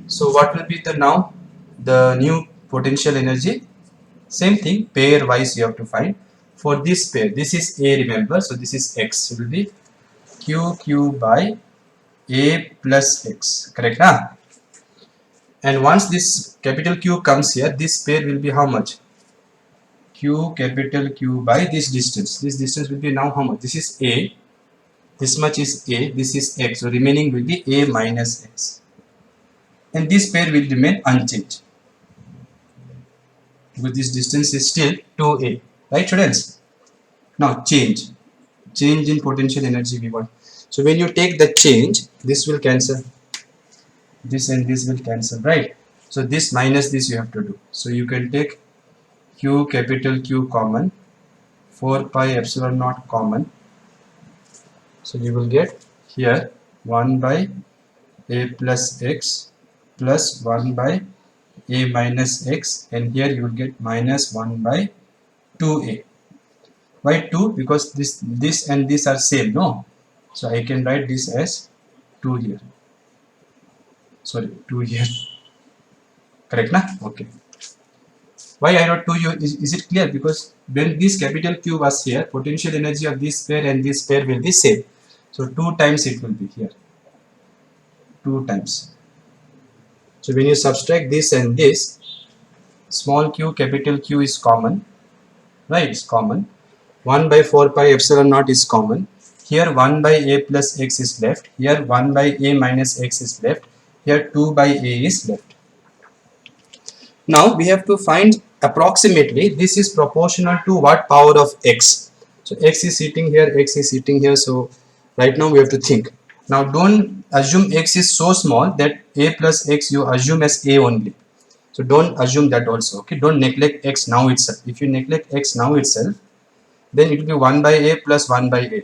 So what will be the new potential energy? Same thing, pair wise you have to find. For this pair, this is a, remember, so this is x. It will be q by a plus x, correct? Huh? And once this capital Q comes here, this pair will be how much? Q capital Q by this distance. This distance will be now how much? This is a, this much is a, this is x. So remaining will be a minus x. And this pair will remain unchanged, because this distance is still 2a, right students? Now change in potential energy we want. So when you take the change, this will cancel, this and this will cancel, right? So this minus this you have to do. So you can take q capital Q common, 4 pi epsilon naught common. So you will get here 1 by a plus x plus 1 by a minus x, and here you will get minus 1 by 2a. Why 2? Because this and this are same, no? So I can write this as 2 here. Sorry, 2 here. Correct, na? Okay. Why I wrote 2 here? Is it clear? Because when this capital Q was here, potential energy of this pair and this pair will be same. So 2 times it will be here. 2 times. So when you subtract this and this, small q capital Q is common, right? It's common. 1 by 4 pi epsilon naught is common. Here 1 by a plus x is left. Here 1 by a minus x is left. Here 2 by a is left. Now we have to find approximately, this is proportional to what power of x. So x is sitting here, x is sitting here. So right now we have to think. Now don't assume x is so small that a plus x you assume as a only. So don't assume that also. Okay, don't neglect x now itself. If you neglect x now itself, then it will be 1 by a plus 1 by a,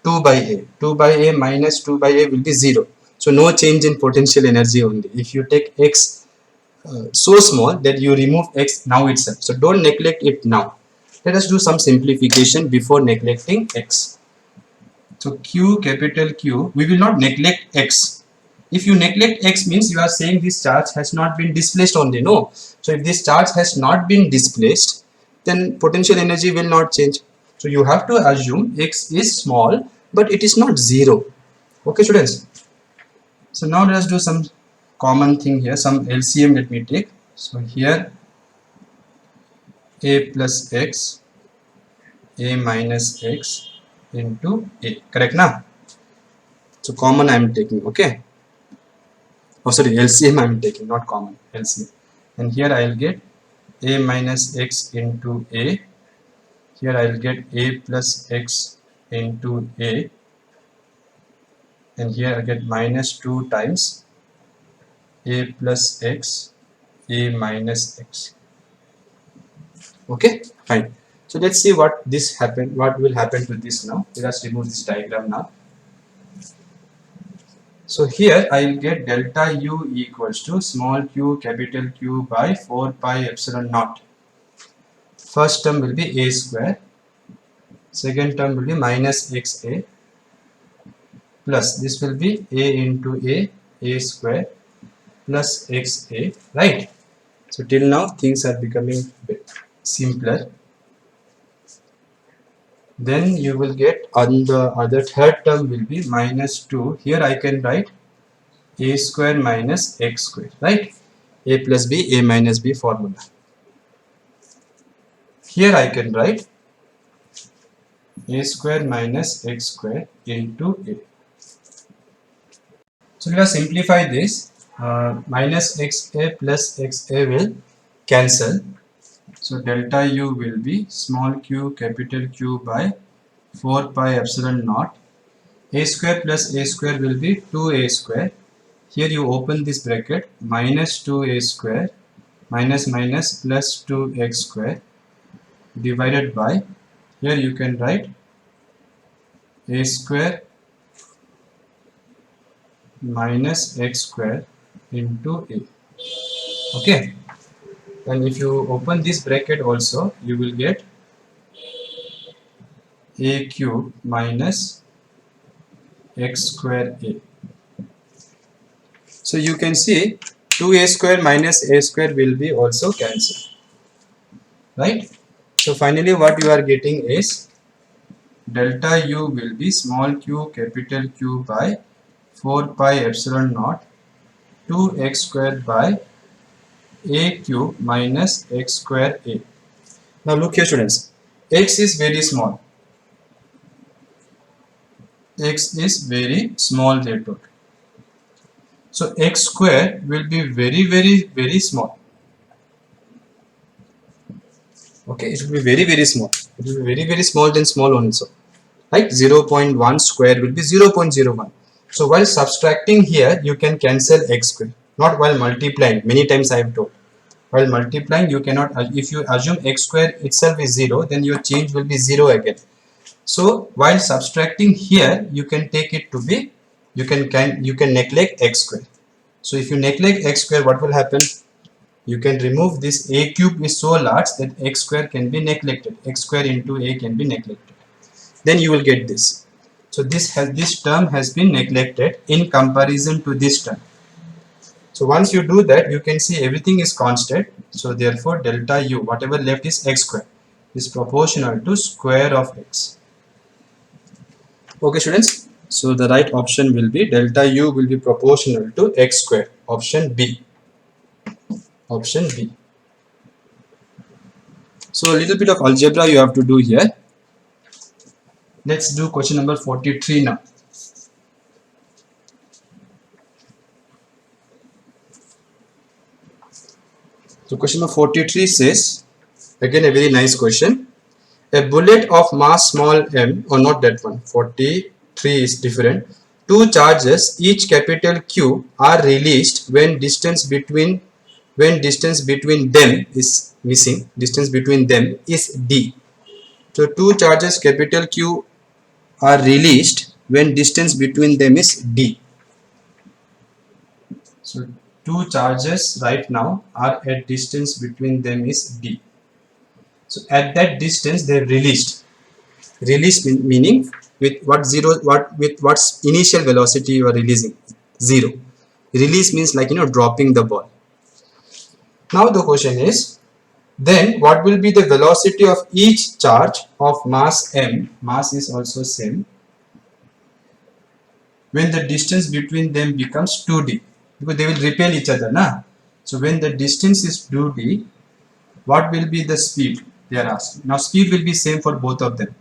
2 by a, 2 by a minus 2 by a will be 0. So no change in potential energy only. If you take x so small that you remove x now itself. So don't neglect it now. Let us do some simplification before neglecting x. So q capital Q, we will not neglect x. If you neglect x means you are saying this charge has not been displaced only. No. So if this charge has not been displaced, then potential energy will not change. So you have to assume x is small, but it is not zero. Okay, students. So now let us do some common thing here. Some LCM let me take. So here a plus x, a minus x into a. Correct na? So common I am taking. Okay. Oh sorry, LCM I am taking, not common. LCM. And here I will get a minus x into a. Here I will get a plus x into a. And here I get minus 2 times a plus x, a minus x. Okay, fine. So let's see what will happen to this now. Let us remove this diagram now. So here I will get delta U equals to small q capital Q by 4 pi epsilon naught. First term will be a square. Second term will be minus xa plus this will be a into a square plus xa, right? So till now things are becoming bit simpler. Then you will get on the other third term will be minus 2. Here I can write a square minus x square, right? A plus b, a minus b formula. Here I can write a square minus x square into a. So let us simplify this. Minus xa plus xa will cancel. So delta U will be small q capital Q by 4 pi epsilon naught. A square plus a square will be 2a square. Here you open this bracket, minus 2a square minus minus plus 2x square divided by, here you can write a square minus x square into a. Okay. And if you open this bracket also, you will get a cube minus x square a. So you can see 2a square minus a square will be also cancelled, right? So finally what you are getting is delta U will be small q capital Q by 4 pi epsilon naught 2x square by a cube minus x square a. Now look here students, x is very small. X is very small therefore. So x square will be very small. Okay, it will be very small. It will be very small than small also. Right? 0.1 square will be 0.01. So while subtracting here, you can cancel x square. Not while multiplying. Many times I have told. While multiplying, you cannot. If you assume x square itself is 0, then your change will be 0 again. So while subtracting here, you can take it to be. You can neglect x square. So if you neglect x square, what will happen? You can remove this. A cube is so large that x square can be neglected. X square into a can be neglected. Then you will get this. So this term has been neglected in comparison to this term. So once you do that, you can see everything is constant. So therefore delta U, whatever left is x square, is proportional to square of x. Okay students, so the right option will be delta U will be proportional to x square. Option B. Option B. So a little bit of algebra you have to do here. Let's do question number 43 now. So question number 43 says, again a very nice question. A bullet of mass small m, or not that one, 43 is different. Two charges, each capital Q, are released when distance between them is missing. Distance between them is d. So two charges capital Q are released when distance between them is d. So two charges right now are at distance between them is d. So at that distance they have released. Release meaning with what's initial velocity you are releasing? 0. Release means like, dropping the ball. Now the question is, then what will be the velocity of each charge of mass m, mass is also same, when the distance between them becomes 2d, because they will repel each other, na? So when the distance is 2d, what will be the speed they are asking. Now speed will be same for both of them.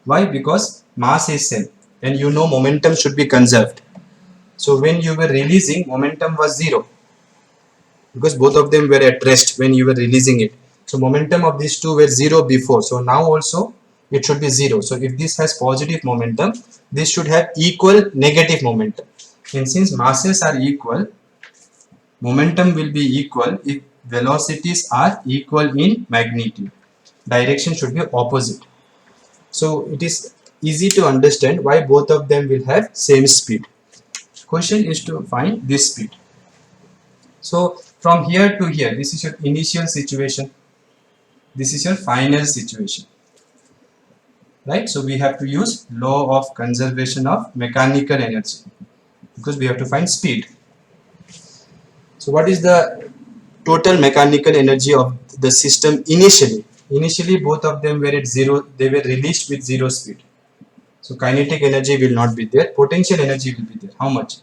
Why? Because mass is same and momentum should be conserved. So when you were releasing, momentum was 0 because both of them were at rest when you were releasing it. So momentum of these two were 0 before. So now also it should be 0. So if this has positive momentum, this should have equal negative momentum. And since masses are equal, momentum will be equal if velocities are equal in magnitude. Direction should be opposite. So it is easy to understand why both of them will have same speed. Question is to find this speed. So from here to here, this is your initial situation. This is your final situation. Right? So we have to use law of conservation of mechanical energy because we have to find speed. So what is the total mechanical energy of the system initially? Initially both of them were at 0, they were released with 0 speed. So kinetic energy will not be there, potential energy will be there. How much?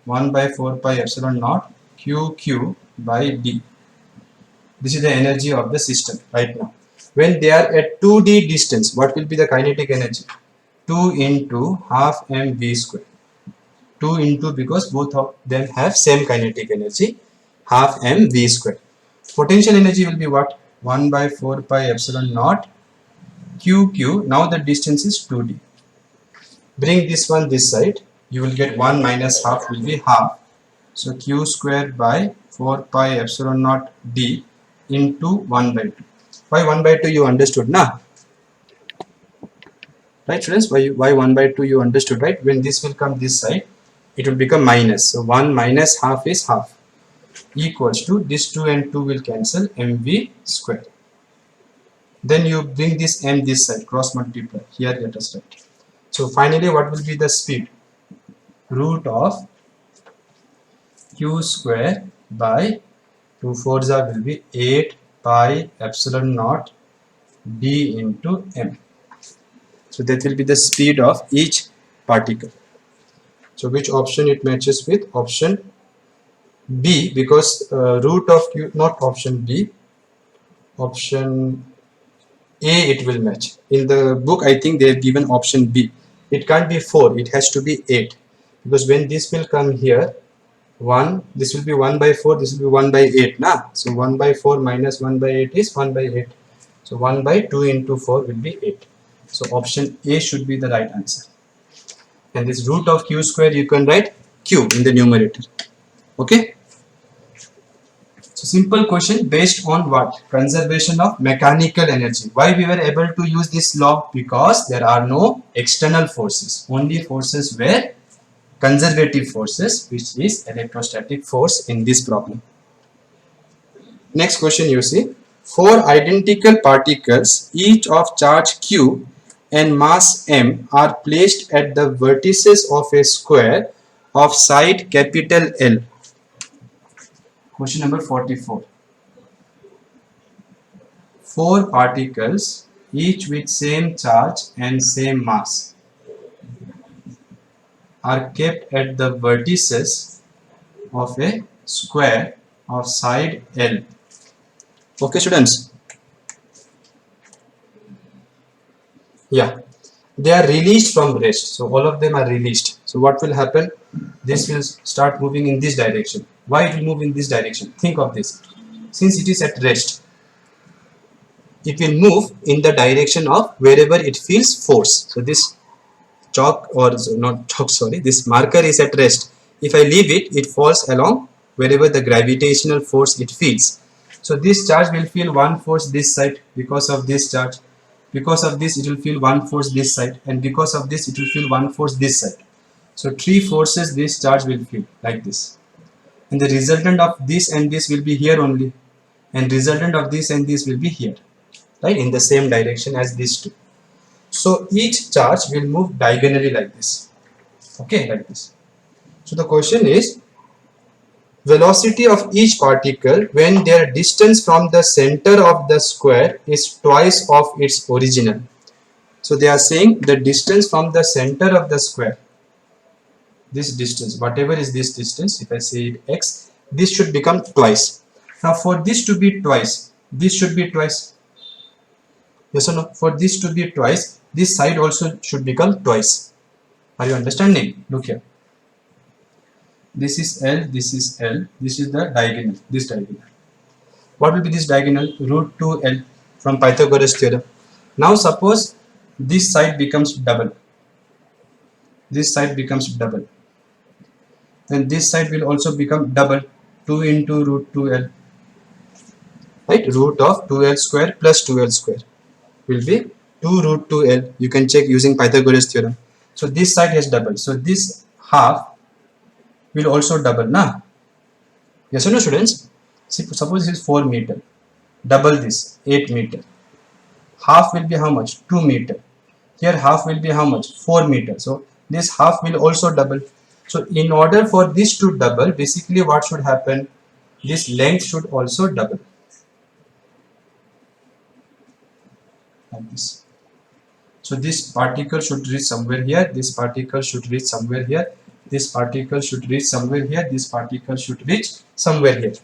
1 by 4 pi epsilon naught QQ by D. This is the energy of the system right now. When they are at 2D distance, what will be the kinetic energy? 2 into half mv square. 2 into, because both of them have same kinetic energy, half mv square. Potential energy will be what? 1 by 4 pi epsilon naught QQ. Now the distance is 2D. Bring this one this side, you will get 1 minus half will be half. So q square by 4 pi epsilon naught d into 1 by 2. Why 1 by 2 you understood, na? Right students, why 1 by 2 you understood, right? When this will come this side, it will become minus. So 1 minus half is half equals to this 2 and 2 will cancel, mv square. Then you bring this m this side, cross multiply. Here let us write. So finally what will be the speed? Root of q square by 2 4s will be 8 pi epsilon naught d into m. So that will be the speed of each particle. So which option it matches with? Option B, because root of q, not option B, option A it will match. In the book I think they have given option B. It can't be 4, it has to be 8, because when this will come here, 1, this will be 1 by 4, this will be 1 by 8, na? So 1 by 4 minus 1 by 8 is 1 by 8. So 1 by 2 into 4 will be 8. So option A should be the right answer. And this root of q square you can write q in the numerator. Okay. So simple question based on what? Conservation of mechanical energy. Why we were able to use this law? Because there are no external forces. Only forces were conservative forces, which is electrostatic force in this problem. Next question you see. 4 identical particles, each of charge q and mass m, are placed at the vertices of a square of side capital L. Question number 44. 4 particles, each with same charge and same mass, are kept at the vertices of a square of side L. Okay students? Yeah. They are released from rest. So all of them are released. So what will happen? This will start moving in this direction. Why it will move in this direction? Think of this. Since it is at rest, it will move in the direction of wherever it feels force. So this chalk, or not chalk, sorry, this marker is at rest. If I leave it, it falls along wherever the gravitational force it feels. So this charge will feel one force this side because of this charge. Because of this, it will feel one force this side, and because of this, it will feel one force this side. So 3 forces this charge will feel like this. And the resultant of this and this will be here only. And resultant of this and this will be here. Right? In the same direction as these two. So each charge will move diagonally like this. Okay, like this. So the question is, velocity of each particle when their distance from the center of the square is twice of its original. So they are saying the distance from the center of the square, this distance, whatever is this distance, if I say it x, this should become twice. Now for this to be twice, this should be twice. Yes or no? For this to be twice, this side also should become twice. Are you understanding? Look here. This is L, this is L, this is the diagonal, this diagonal. What will be this diagonal? Root 2L from Pythagoras theorem. Now suppose this side becomes double. This side becomes double. Then this side will also become double. 2 into root 2L. Right? Root of 2L square plus 2L square will be 2 root 2L. You can check using Pythagoras theorem. So this side has double. So this half will also double. Nah? Yes or no, students? See, suppose this is 4 meter. Double this, 8 meter. Half will be how much? 2 meter. Here half will be how much? 4 meter. So this half will also double. So in order for this to double, basically what should happen? This length should also double. Like this. So this particle should reach somewhere here. This particle should reach somewhere here. This particle should reach somewhere here. This particle should reach somewhere here.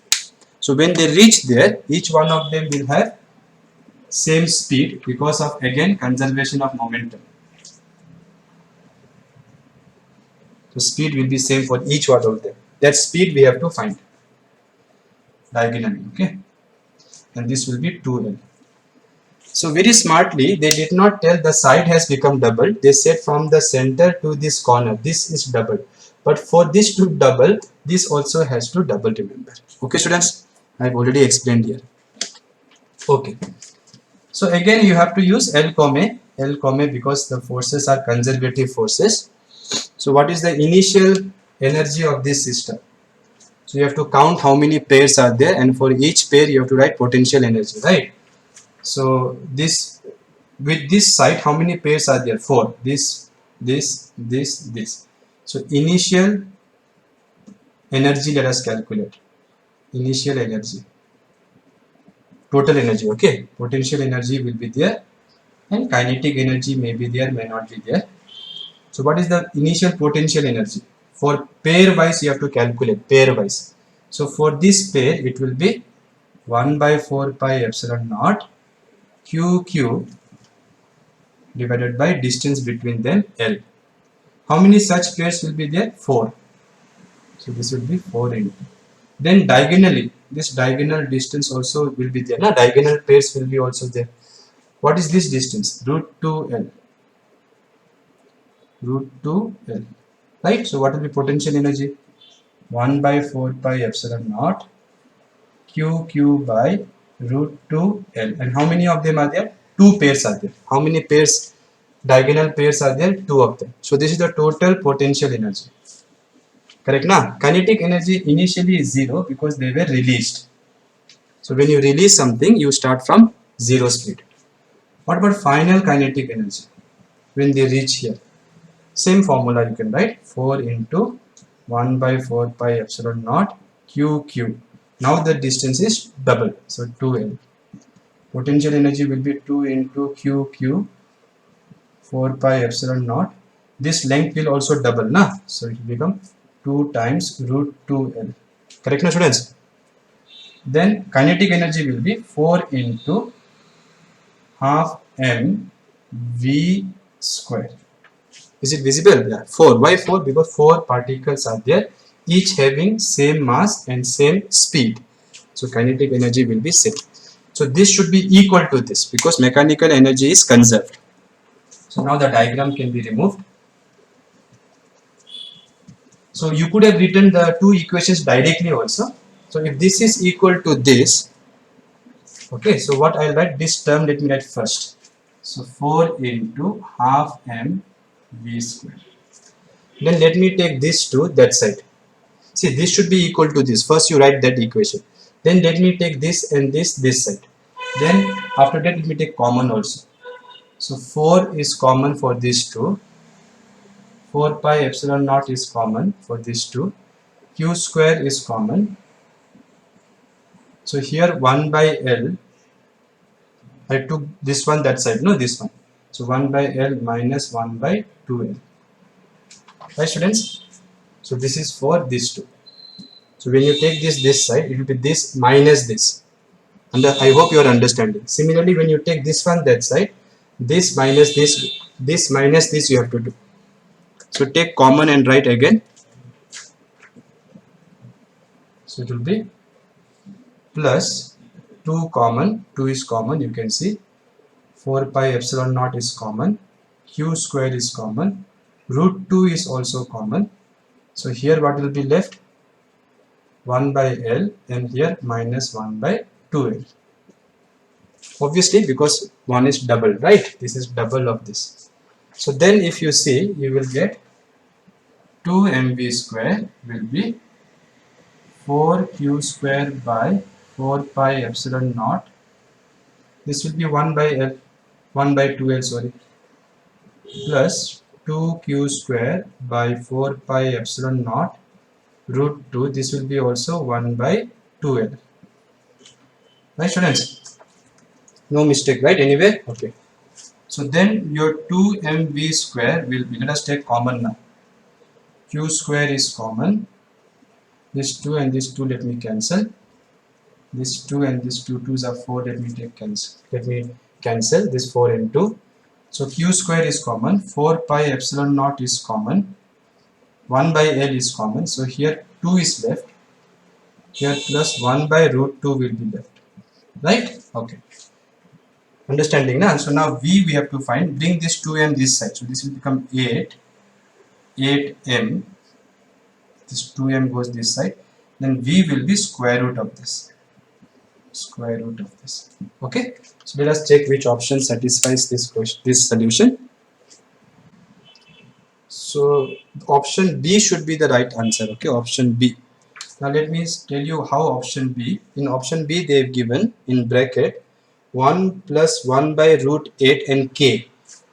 So when they reach there, each one of them will have same speed because of again conservation of momentum. So speed will be same for each one of them. That speed we have to find diagonally, okay? And this will be 2L. So very smartly, they did not tell the side has become double. They said from the center to this corner, this is double. But for this to double, this also has to double, remember. Okay, students? I've already explained here. Okay. So again, you have to use L comma because the forces are conservative forces. So what is the initial energy of this system? So you have to count how many pairs are there, and for each pair you have to write potential energy, right? So this, with this side, how many pairs are there? 4. This. So initial energy, let us calculate. Initial energy. Total energy, okay? Potential energy will be there, and kinetic energy may be there, may not be there. So what is the initial potential energy? For pair wise, you have to calculate pair wise. So for this pair, it will be 1 by 4 pi epsilon naught QQ divided by distance between them L. How many such pairs will be there? 4. So this will be 4 into. Then diagonally, this diagonal distance also will be there. Now diagonal pairs will be also there. What is this distance? Root 2L. Root 2L. Right? So what will be potential energy? 1 by 4 pi epsilon naught QQ by root 2L. And how many of them are there? 2 pairs are there. How many pairs? Diagonal pairs are there? 2 of them. So this is the total potential energy. Correct now? Kinetic energy initially is 0 because they were released. So when you release something, you start from 0 speed. What about final kinetic energy? When they reach here, same formula you can write, 4 into 1 by 4 pi epsilon naught QQ. Now the distance is double, so 2L. Potential energy will be 2 into QQ 4 pi epsilon naught. This length will also double, na? So it will become 2 times root 2L. Correct, na, students? Then kinetic energy will be 4 into half m v square. Is it visible? Yeah, 4. Why 4? Because 4 particles are there, each having same mass and same speed. So kinetic energy will be same. So this should be equal to this because mechanical energy is conserved. So now the diagram can be removed. So you could have written the two equations directly also. So if this is equal to this, okay, so what I'll write, this term let me write first. So 4 into half m v square. Then let me take this to that side. See, this should be equal to this. First you write that equation. Then let me take this and this side. Then after that let me take common also. So 4 is common for these two. 4 pi epsilon naught is common for these two. q square is common. So here 1 by L, I took this one that side, no this one. So 1 by L minus 1 by 2L. Right students? So this is for these two. So when you take this side, it will be this minus this. And I hope you are understanding. Similarly, when you take this one that side, this minus this you have to do. So take common and write again. So it will be plus 2 common, 2 is common, you can see. 4 pi epsilon naught is common. Q square is common. Root 2 is also common. So here what will be left? 1 by L, and here minus 1 by 2L. Obviously because 1 is double, right? This is double of this. So then if you see, you will get 2mv square will be 4q square by 4 pi epsilon naught. This will be 1 by L, 1 by 2L, sorry, plus 2q square by 4 pi epsilon naught root 2. This will be also 1 by 2L. Right students? No mistake, right? Anyway, okay. So then your 2mv square will be, let us take common now. Q square is common. This 2 and this 2 let me cancel. This 2 and this 2, 2s are 4, let me take cancel. Let me cancel this 4 and 2. So Q square is common, 4 pi epsilon naught is common, 1 by L is common. So here 2 is left. Here plus 1 by root 2 will be left. Right? Okay. Understanding now? So now V we have to find. Bring this 2m this side. So this will become 8m. This 2m goes this side. Then V will be square root of this. Square root of this. Okay. So let us check which option satisfies this question, this solution. So option B should be the right answer. Okay. Option B. Now let me tell you how option B. In option B they have given in bracket 1 plus 1 by root 8 and k.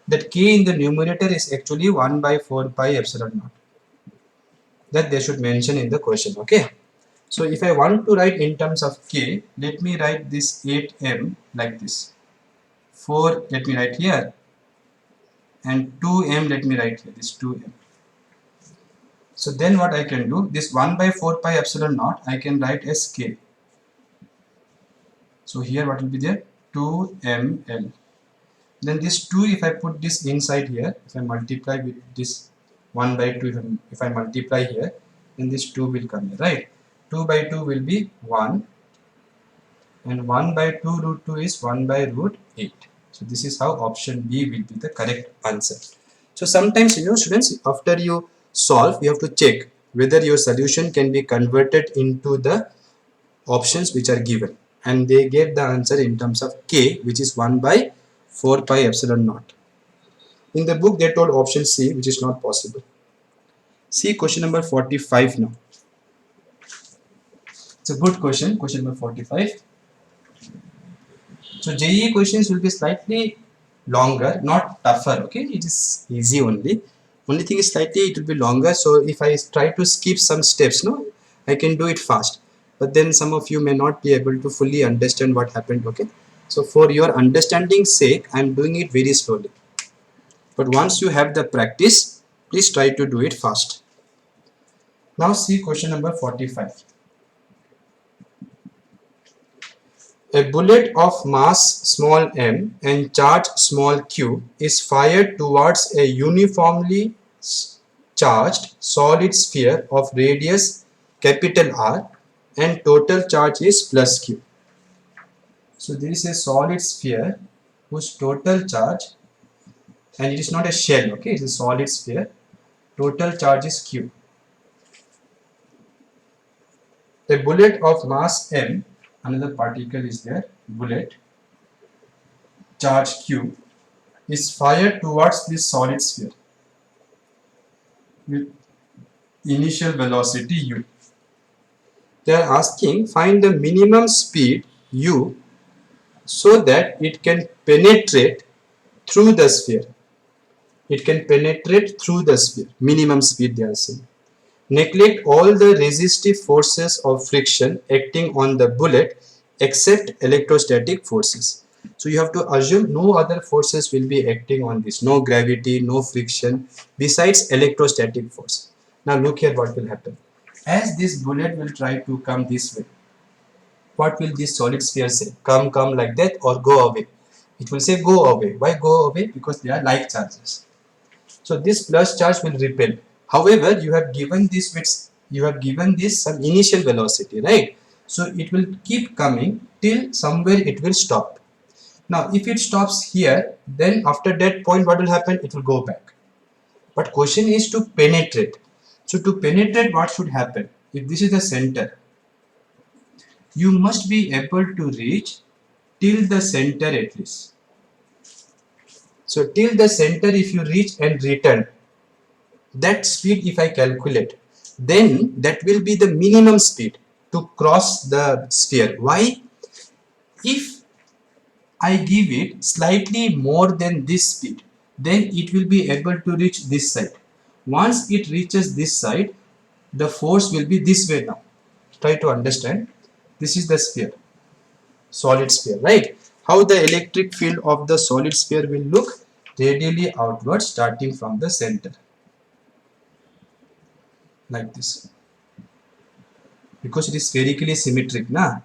That k in the numerator is actually 1 by 4 pi epsilon naught. That they should mention in the question. Okay. So if I want to write in terms of k, let me write this 8m like this. 4 let me write here, and 2m let me write here, this 2m. So then what I can do, this 1 by 4 pi epsilon naught I can write as k. So here what will be there? 2ml. Then this 2, if I put this inside here, if I multiply with this 1 by 2, if I multiply here, then this 2 will come here, right? 2 by 2 will be 1, and 1 by 2 root 2 is 1 by root 8. So this is how option B will be the correct answer. So sometimes, students, after you solve, you have to check whether your solution can be converted into the options which are given. And they gave the answer in terms of k, which is 1 by 4 pi epsilon naught. In the book, they told option C, which is not possible. See question number 45 now. It's a good question, question number 45. So JEE questions will be slightly longer, not tougher, okay? It is easy only. Only thing is slightly it will be longer. So if I try to skip some steps, no, I can do it fast. But then some of you may not be able to fully understand what happened, okay? So for your understanding's sake, I am doing it very slowly. But once you have the practice, please try to do it fast. Now see question number 45. A bullet of mass small m and charge small q is fired towards a uniformly charged solid sphere of radius capital R and total charge is plus q. So this is a solid sphere whose total charge, and it is not a shell, okay, it is a solid sphere, total charge is q. A bullet of mass m, another particle is there, bullet, charge q, is fired towards this solid sphere with initial velocity u. They are asking find the minimum speed u so that it can penetrate through the sphere. It can penetrate through the sphere. Minimum speed they are saying. Neglect all the resistive forces of friction acting on the bullet except electrostatic forces. So you have to assume no other forces will be acting on this. No gravity, no friction besides electrostatic force. Now look here what will happen. As this bullet will try to come this way, what will this solid sphere say? Come like that or go away? It will say go away. Why go away? Because they are like charges. So this plus charge will repel. However, you have given this some initial velocity, right? So it will keep coming till somewhere it will stop. Now, if it stops here, then after that point, what will happen? It will go back. But question is to penetrate. So to penetrate, what should happen? If this is the center, you must be able to reach till the center at least. So till the center, if you reach and return, that speed if I calculate, then that will be the minimum speed to cross the sphere. Why? If I give it slightly more than this speed, then it will be able to reach this side. Once it reaches this side, the force will be this way now. Try to understand. This is the sphere, solid sphere, right? How the electric field of the solid sphere will look? Radially outward starting from the center. Like this. Because it is spherically symmetric, na?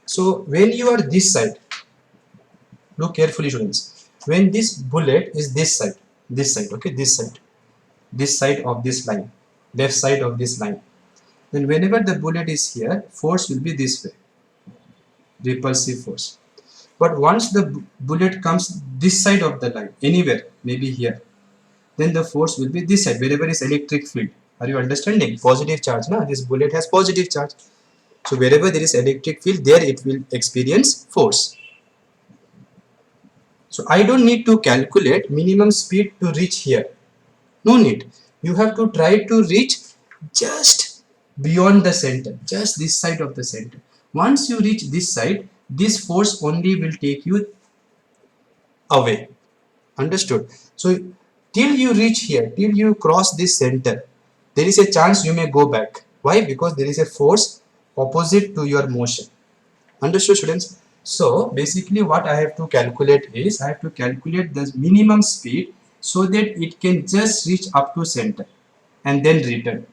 So when you are this side, look carefully students, when this bullet is this side, okay, this side of this line, left side of this line, then whenever the bullet is here, force will be this way, repulsive force. But once the bullet comes this side of the line, anywhere, maybe here, then the force will be this side, wherever is electric field. Are you understanding? Positive charge, na? This bullet has positive charge. So wherever there is electric field, there it will experience force. So I don't need to calculate minimum speed to reach here. No need. You have to try to reach just beyond the center, just this side of the center. Once you reach this side, this force only will take you away. Understood? So till you reach here, till you cross this center, there is a chance you may go back. Why? Because there is a force opposite to your motion. Understood, students? So basically what I have to calculate is I have to calculate the minimum speed so that it can just reach up to center and then return.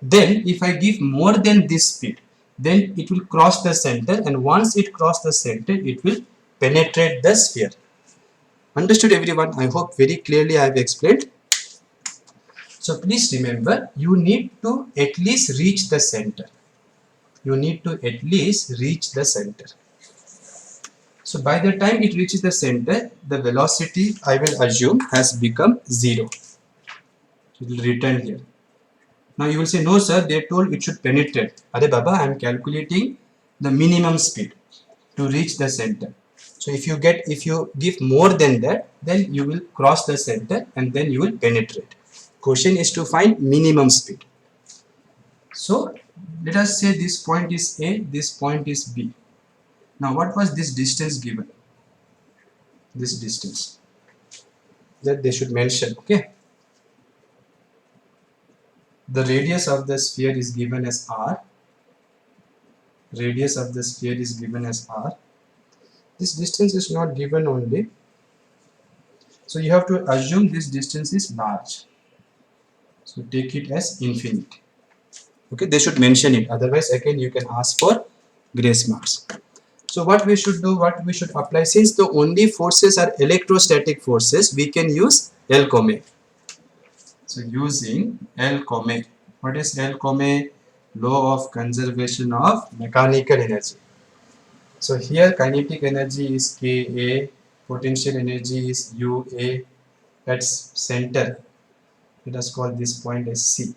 Then if I give more than this speed, then it will cross the center, and once it crosses the center, it will penetrate the sphere. Understood everyone? I hope very clearly I have explained. So please remember, you need to at least reach the center. You need to at least reach the center. So by the time it reaches the center, the velocity I will assume has become 0. It will return here. Now you will say, no sir, they told it should penetrate. Are Baba, I am calculating the minimum speed to reach the center. So if you give more than that, then you will cross the center and then you will penetrate. Question is to find minimum speed. So let us say this point is A, this point is B. Now what was this distance given? This distance that they should mention, okay? The radius of the sphere is given as R. Radius of the sphere is given as R. This distance is not given only. So you have to assume this distance is large. So take it as infinite. Okay, they should mention it. Otherwise, again, you can ask for grace marks. So what we should do, what we should apply, since the only forces are electrostatic forces, we can use L-Comé. So using L-Comé. What is L-Comé? Law of conservation of mechanical energy. So here kinetic energy is Ka, potential energy is Ua. At center, let us call this point as C.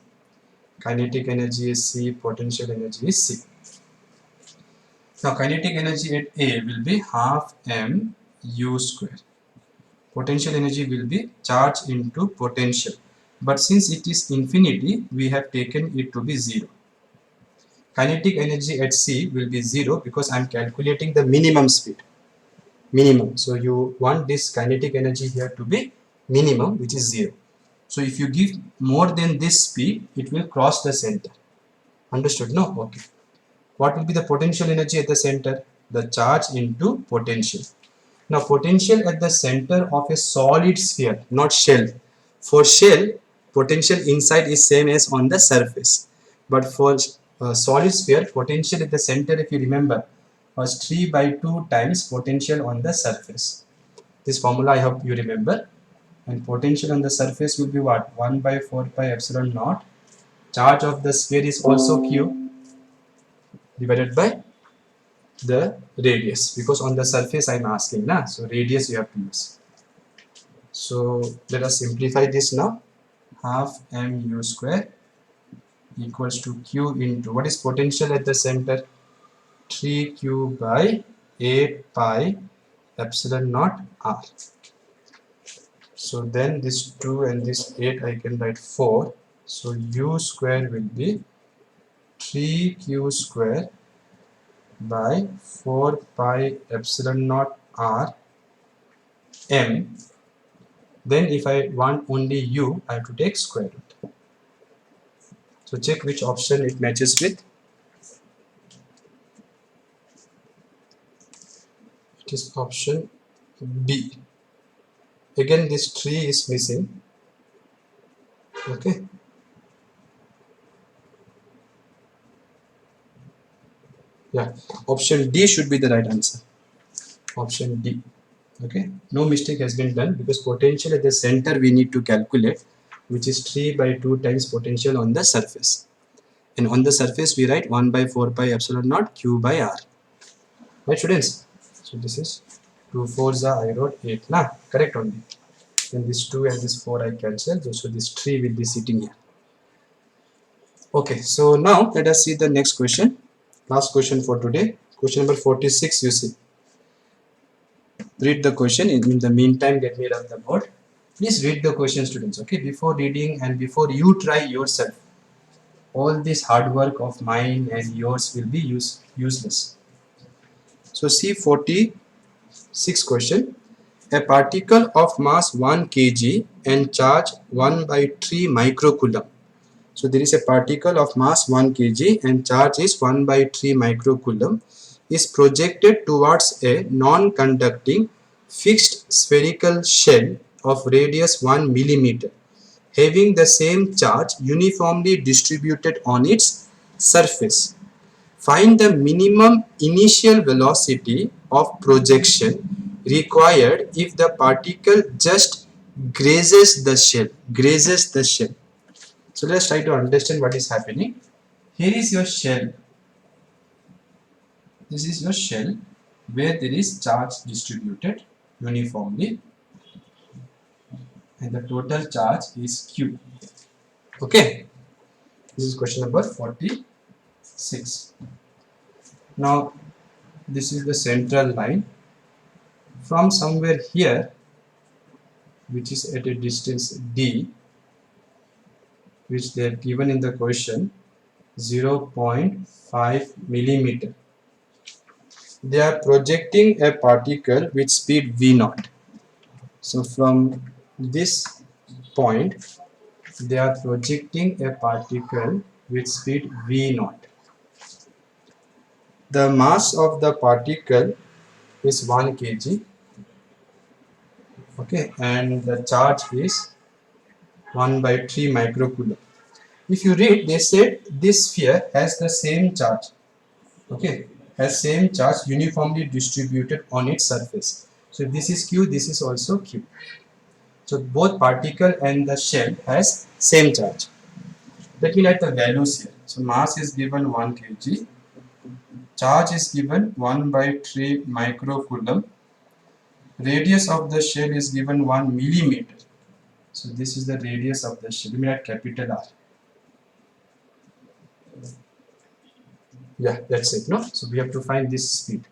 Kinetic energy is C, potential energy is C. Now kinetic energy at A will be half m u square. Potential energy will be charge into potential. But since it is infinity, we have taken it to be 0. Kinetic energy at C will be 0 because I am calculating the minimum speed. Minimum. So you want this kinetic energy here to be minimum, which is 0. So if you give more than this speed, it will cross the center. Understood? No? Okay. What will be the potential energy at the center? The charge into potential. Now potential at the center of a solid sphere, not shell. For shell, potential inside is same as on the surface. But for solid sphere, potential at the center, if you remember, was 3 by 2 times potential on the surface. This formula I hope you remember. And potential on the surface will be what? 1 by 4 pi epsilon naught. Charge of the sphere is also Q divided by the radius, because on the surface I'm asking na, so radius you have to use. So let us simplify this now. Half mu square equals to q into, what is potential at the center? 3q by 8 pi epsilon naught r. So then this 2 and this 8 I can write 4. So u square will be 3q square by 4 pi epsilon naught r m. Then if I want only u, I have to take square root. So check which option it matches with. It is option B. Again this 3 is missing. Okay. Yeah, option D should be the right answer. Option D. Okay, no mistake has been done, because potential at the center we need to calculate, which is 3 by 2 times potential on the surface. And on the surface we write 1 by 4 pi epsilon naught q by r. Right, students? So this is 2 4s I wrote 8. Nah, correct only. Then this 2 and this 4 I cancel. So this 3 will be sitting here. Okay, so now let us see the next question. Last question for today. Question number 46, you see. Read the question. In the meantime, get me on the board. Please read the question, students. Okay, before reading and before you try yourself, all this hard work of mine and yours will be useless. So see 46 question. A particle of mass 1 kg and charge 1 by 3 microcoulomb. So there is a particle of mass 1 kg and charge is 1 by 3 microcoulomb is projected towards a non-conducting fixed spherical shell of radius 1 millimeter, having the same charge uniformly distributed on its surface. Find the minimum initial velocity of projection required if the particle just grazes the shell. Grazes the shell. So let's try to understand what is happening. Here is your shell. This is your shell where there is charge distributed uniformly, and the total charge is Q. Okay. This is question number 46. Now this is the central line. From somewhere here, which is at a distance D, which they have given in the question, 0.5 millimeter. They are projecting a particle with speed v0. So from this point, they are projecting a particle with speed v0. The mass of the particle is 1 kg. Okay, and the charge is 1 by 3 microcoulomb. If you read, they said this sphere has the same charge. Okay, has same charge uniformly distributed on its surface. So this is Q, this is also Q. So both particle and the shell has same charge. Let me write the values here. So mass is given 1 kg, charge is given 1 by 3 microcoulomb, radius of the shell is given 1 millimeter. So this is the radius of the shell. Let me write capital R. Yeah, that's it. No, so we have to find this speed.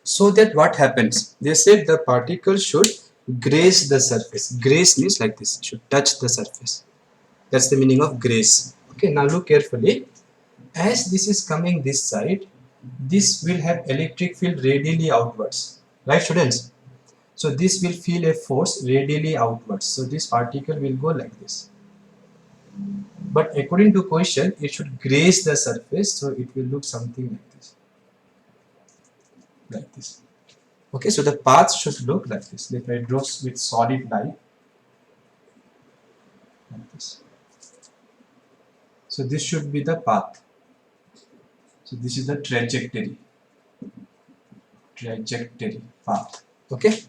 So that what happens? They said the particle should graze the surface. Graze means like this, should touch the surface. That's the meaning of graze. Okay, now look carefully. As this is coming this side, this will have electric field radially outwards. Right, students? So this will feel a force radially outwards. So this particle will go like this. But according to question, it should graze the surface, so it will look something like this. Like this. Okay, so the path should look like this. If I draw with solid line, like this. So this should be the path. So this is the trajectory. Trajectory path. Okay.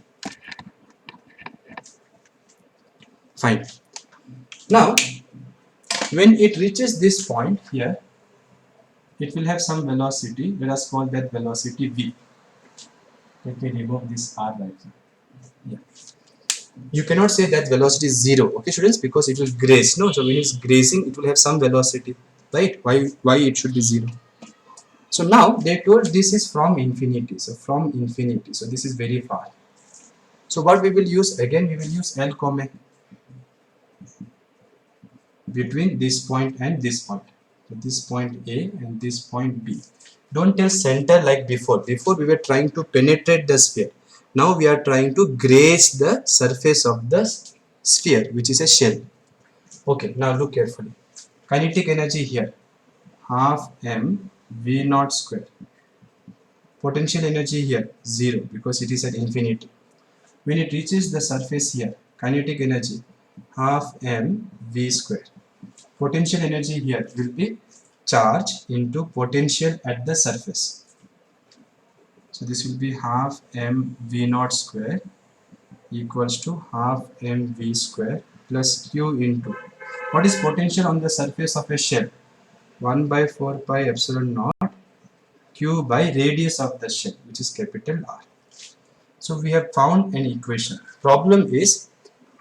Fine. Now, when it reaches this point here, it will have some velocity. Let us call that velocity v. Let me remove this r right here. Yeah. You cannot say that velocity is 0, okay students, because it will graze. No, so when it's grazing, it will have some velocity, right? Why it should be 0? So now they told this is from infinity. So from infinity. So this is very far. So what we will use again? We will use L comma between this point and this point. So this point A and this point B. Don't tell center like before. Before we were trying to penetrate the sphere. Now we are trying to graze the surface of the sphere, which is a shell. Okay, now look carefully. Kinetic energy here, half m v naught square. Potential energy here, 0, because it is at infinity. When it reaches the surface here, kinetic energy, half m v square. Potential energy here will be charge into potential at the surface. So this will be half m v naught square equals to half m v square plus q into, what is potential on the surface of a shell? 1 by 4 pi epsilon naught q by radius of the shell, which is capital R. So we have found an equation. Problem is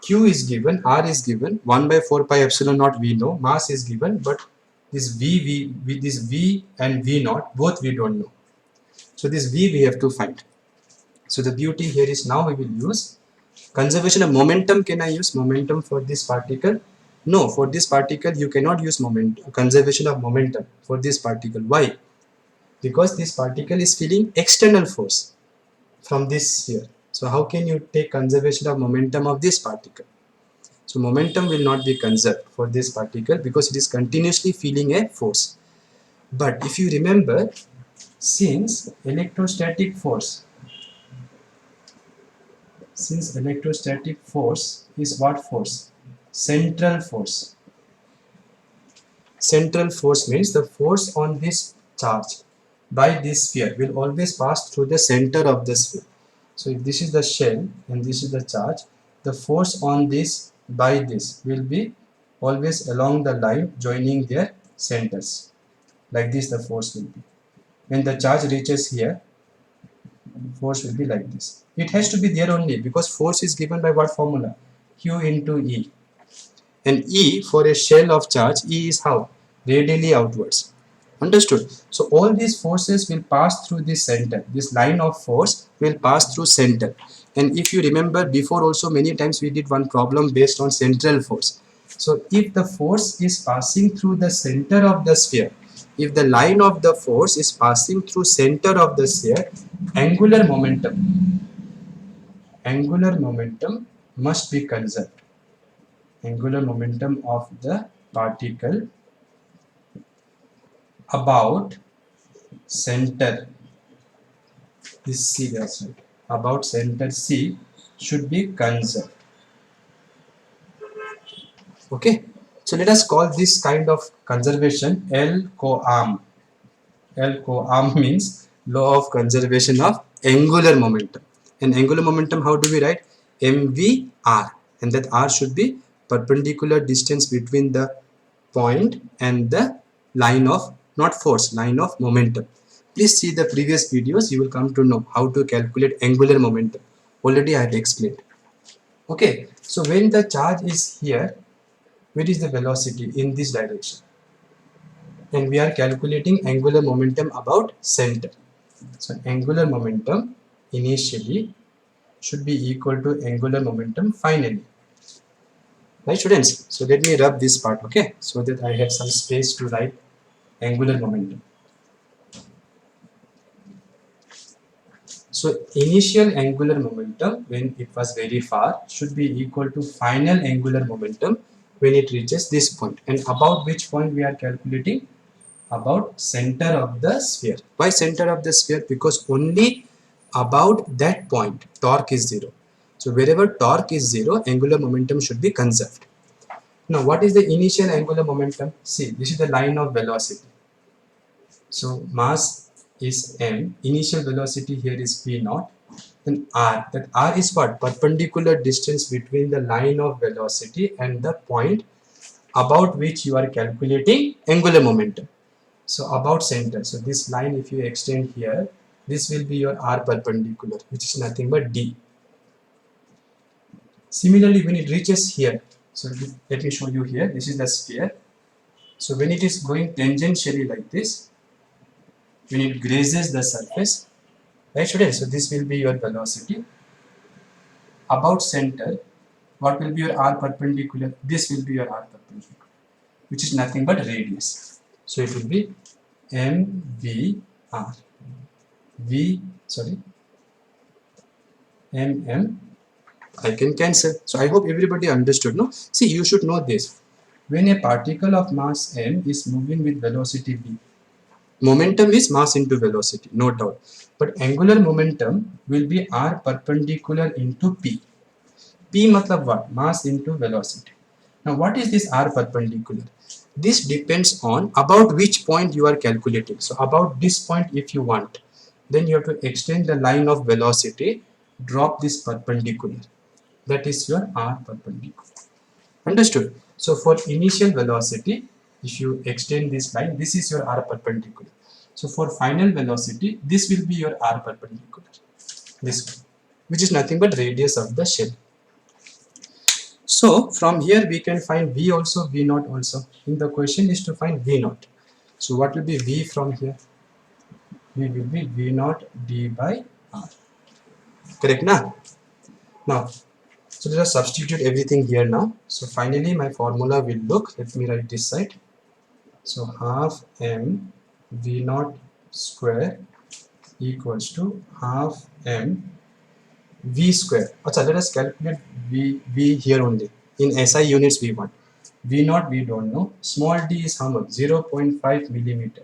q is given, r is given, 1 by 4 pi epsilon naught we know, mass is given, but this this v and v naught both we don't know. So this v we have to find. So the beauty here is now we will use conservation of momentum. Can I use momentum for this particle? No, for this particle you cannot use momentum, conservation of momentum for this particle. Why? Because this particle is feeling external force from this here. So how can you take conservation of momentum of this particle? So momentum will not be conserved for this particle because it is continuously feeling a force. But if you remember, since electrostatic force is what force? Central force. Central force means the force on this charge by this sphere will always pass through the center of the sphere. So if this is the shell and this is the charge, the force on this by this will be always along the line joining their centers. Like this the force will be. When the charge reaches here, force will be like this. It has to be there only because force is given by what formula? Q into E. And E for a shell of charge, E is how? Radially outwards. Understood? So all these forces will pass through this center. This line of force will pass through center. And if you remember before also many times we did one problem based on central force. So if the force is passing through the center of the sphere, if the line of the force is passing through center of the sphere, angular momentum must be conserved. Angular momentum of the particle about center, this C that's right, about center C should be conserved. Okay, so let us call this kind of conservation LCOAM. LCOAM means law of conservation of angular momentum. And angular momentum, how do we write? mvr, and that r should be perpendicular distance between the point and the line of, not force, line of momentum. Please see the previous videos, you will come to know how to calculate angular momentum. Already I have explained. Okay, so when the charge is here, where is the velocity? In this direction. And we are calculating angular momentum about center. So angular momentum initially should be equal to angular momentum finally. Right students? So let me rub this part, okay? So that I have some space to write angular momentum. So initial angular momentum when it was very far should be equal to final angular momentum when it reaches this point. And about which point we are calculating? About center of the sphere. Why center of the sphere? Because only about that point torque is zero. So wherever torque is zero, angular momentum should be conserved. Now what is the initial angular momentum? See, this is the line of velocity. So mass is m, initial velocity here is v naught, then r. That r is what? Perpendicular distance between the line of velocity and the point about which you are calculating angular momentum. So about center. So this line, if you extend here, this will be your r perpendicular, which is nothing but d. Similarly, when it reaches here, so let me show you here. This is the sphere. So when it is going tangentially like this, when it grazes the surface, right students? So this will be your velocity. About center, what will be your r perpendicular? This will be your r perpendicular, which is nothing but radius. So it will be mvr. mm. I can cancel. So I hope everybody understood. No, see, you should know this. When a particle of mass m is moving with velocity v, momentum is mass into velocity, no doubt. But angular momentum will be r perpendicular into p. P matlab what? Mass into velocity. Now what is this r perpendicular? This depends on about which point you are calculating. So about this point if you want, then you have to extend the line of velocity, drop this perpendicular. That is your r perpendicular. Understood? So for initial velocity, if you extend this line, this is your r perpendicular. So for final velocity, this will be your r perpendicular. This one, which is nothing but radius of the shell. So from here we can find v also, v naught also. In the question is to find v naught. So what will be v from here? V will be v naught d by r. Correct na? Now, so let us substitute everything here now. So finally my formula will look, let me write this side. So half m v naught square equals to half m v square. Okay, let us calculate v here only. In SI units we want. V naught we don't know. Small d is how much? 0.5 millimeter.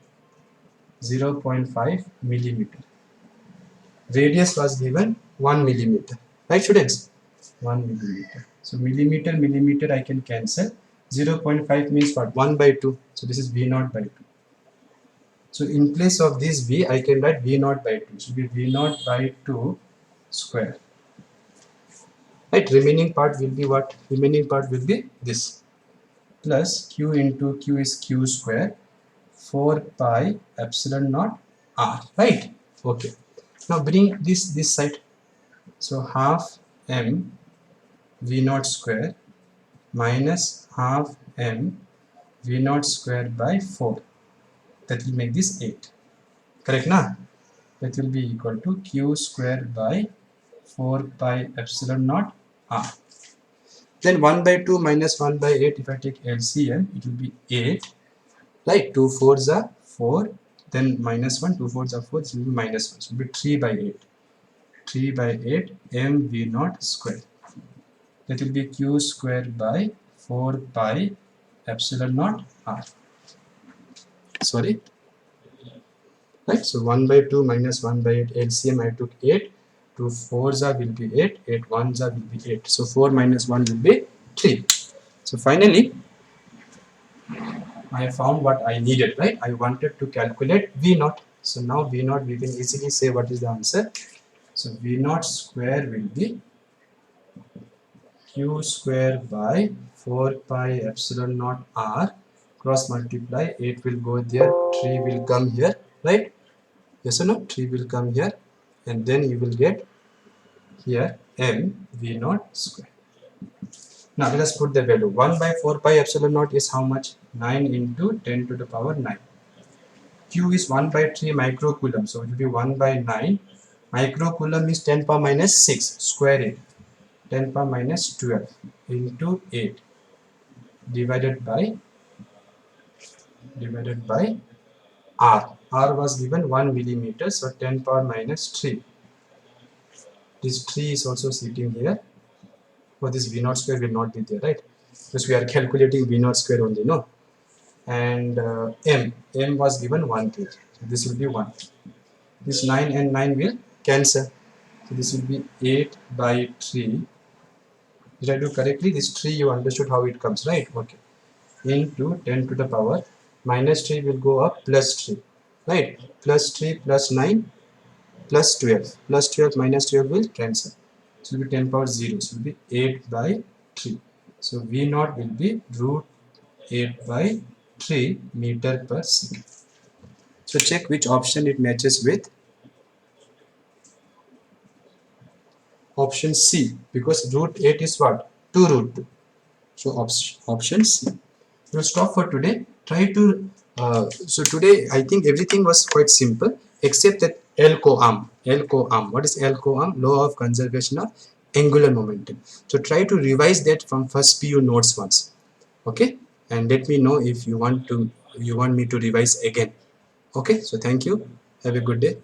0.5 millimeter. Radius was given 1 millimeter. Right students? 1 millimeter. So millimeter I can cancel. 0.5 means what? 1 by 2. So this is v naught by 2. So in place of this v, I can write v naught by 2. So it will be v naught by 2 square. Right, remaining part will be what? Remaining part will be this. Plus q into q is q square 4 pi epsilon naught r. Right? Okay. Now bring this side. So half m v naught square minus half m v naught square by 4. That will make this 8. Correct na? That will be equal to q square by 4 pi epsilon naught r. Then 1 by 2 minus 1 by 8, if I take LCM, it will be 8. Right? 2 4s are 4. Then minus 1, 2 4s are 4, it will be minus 1. So it will be 3 by 8. 3 by 8 m v naught square. That will be q square by 4 pi epsilon naught r. Sorry. Right? So 1 by 2 minus 1 by 8 LCM I took 8. 2 4s are will be 8. 8 1s are will be 8. So 4 minus 1 will be 3. So finally, I found what I needed, right? I wanted to calculate V naught. So now V naught, we can easily say what is the answer. So V naught square will be Q square by 4 pi epsilon naught R, cross multiply, 8 will go there, 3 will come here, right? Yes or no? 3 will come here, and then you will get here m V naught square. Now let us put the value. 1 by 4 pi epsilon naught is how much? 9 into 10 to the power 9. Q is 1 by 3 microcoulomb. So it will be 1 by 9. Microcoulomb is 10 power minus 6 square it. 10 power minus 12 into 8 divided by R. R was given 1 millimeter. So 10 power minus 3 This 3 is also sitting here. For this v naught square will not be there, right? Because we are calculating v naught square only, no? And m was given 1 kg. So this will be 1. This 9 and 9 will cancel. So this will be 8 by 3. Did I do correctly? This 3 you understood how it comes, right? Okay. Into 10 to the power minus 3 will go up plus 3, right? Plus 3 plus 9 plus 12. Plus 12 minus 12 will cancel. So it will be 10 power 0. So it will be 8 by 3. So V naught will be root 8 by 3 meter per second. So check which option it matches with. Option C, because root 8 is what? 2 root 2. So option C. We'll stop for today. Try to so today I think everything was quite simple except that LCOAM. LCOAM. What is LCOAM? Law of conservation of angular momentum. So try to revise that from first PU notes once. Okay, and let me know if you want me to revise again. Okay, so thank you. Have a good day.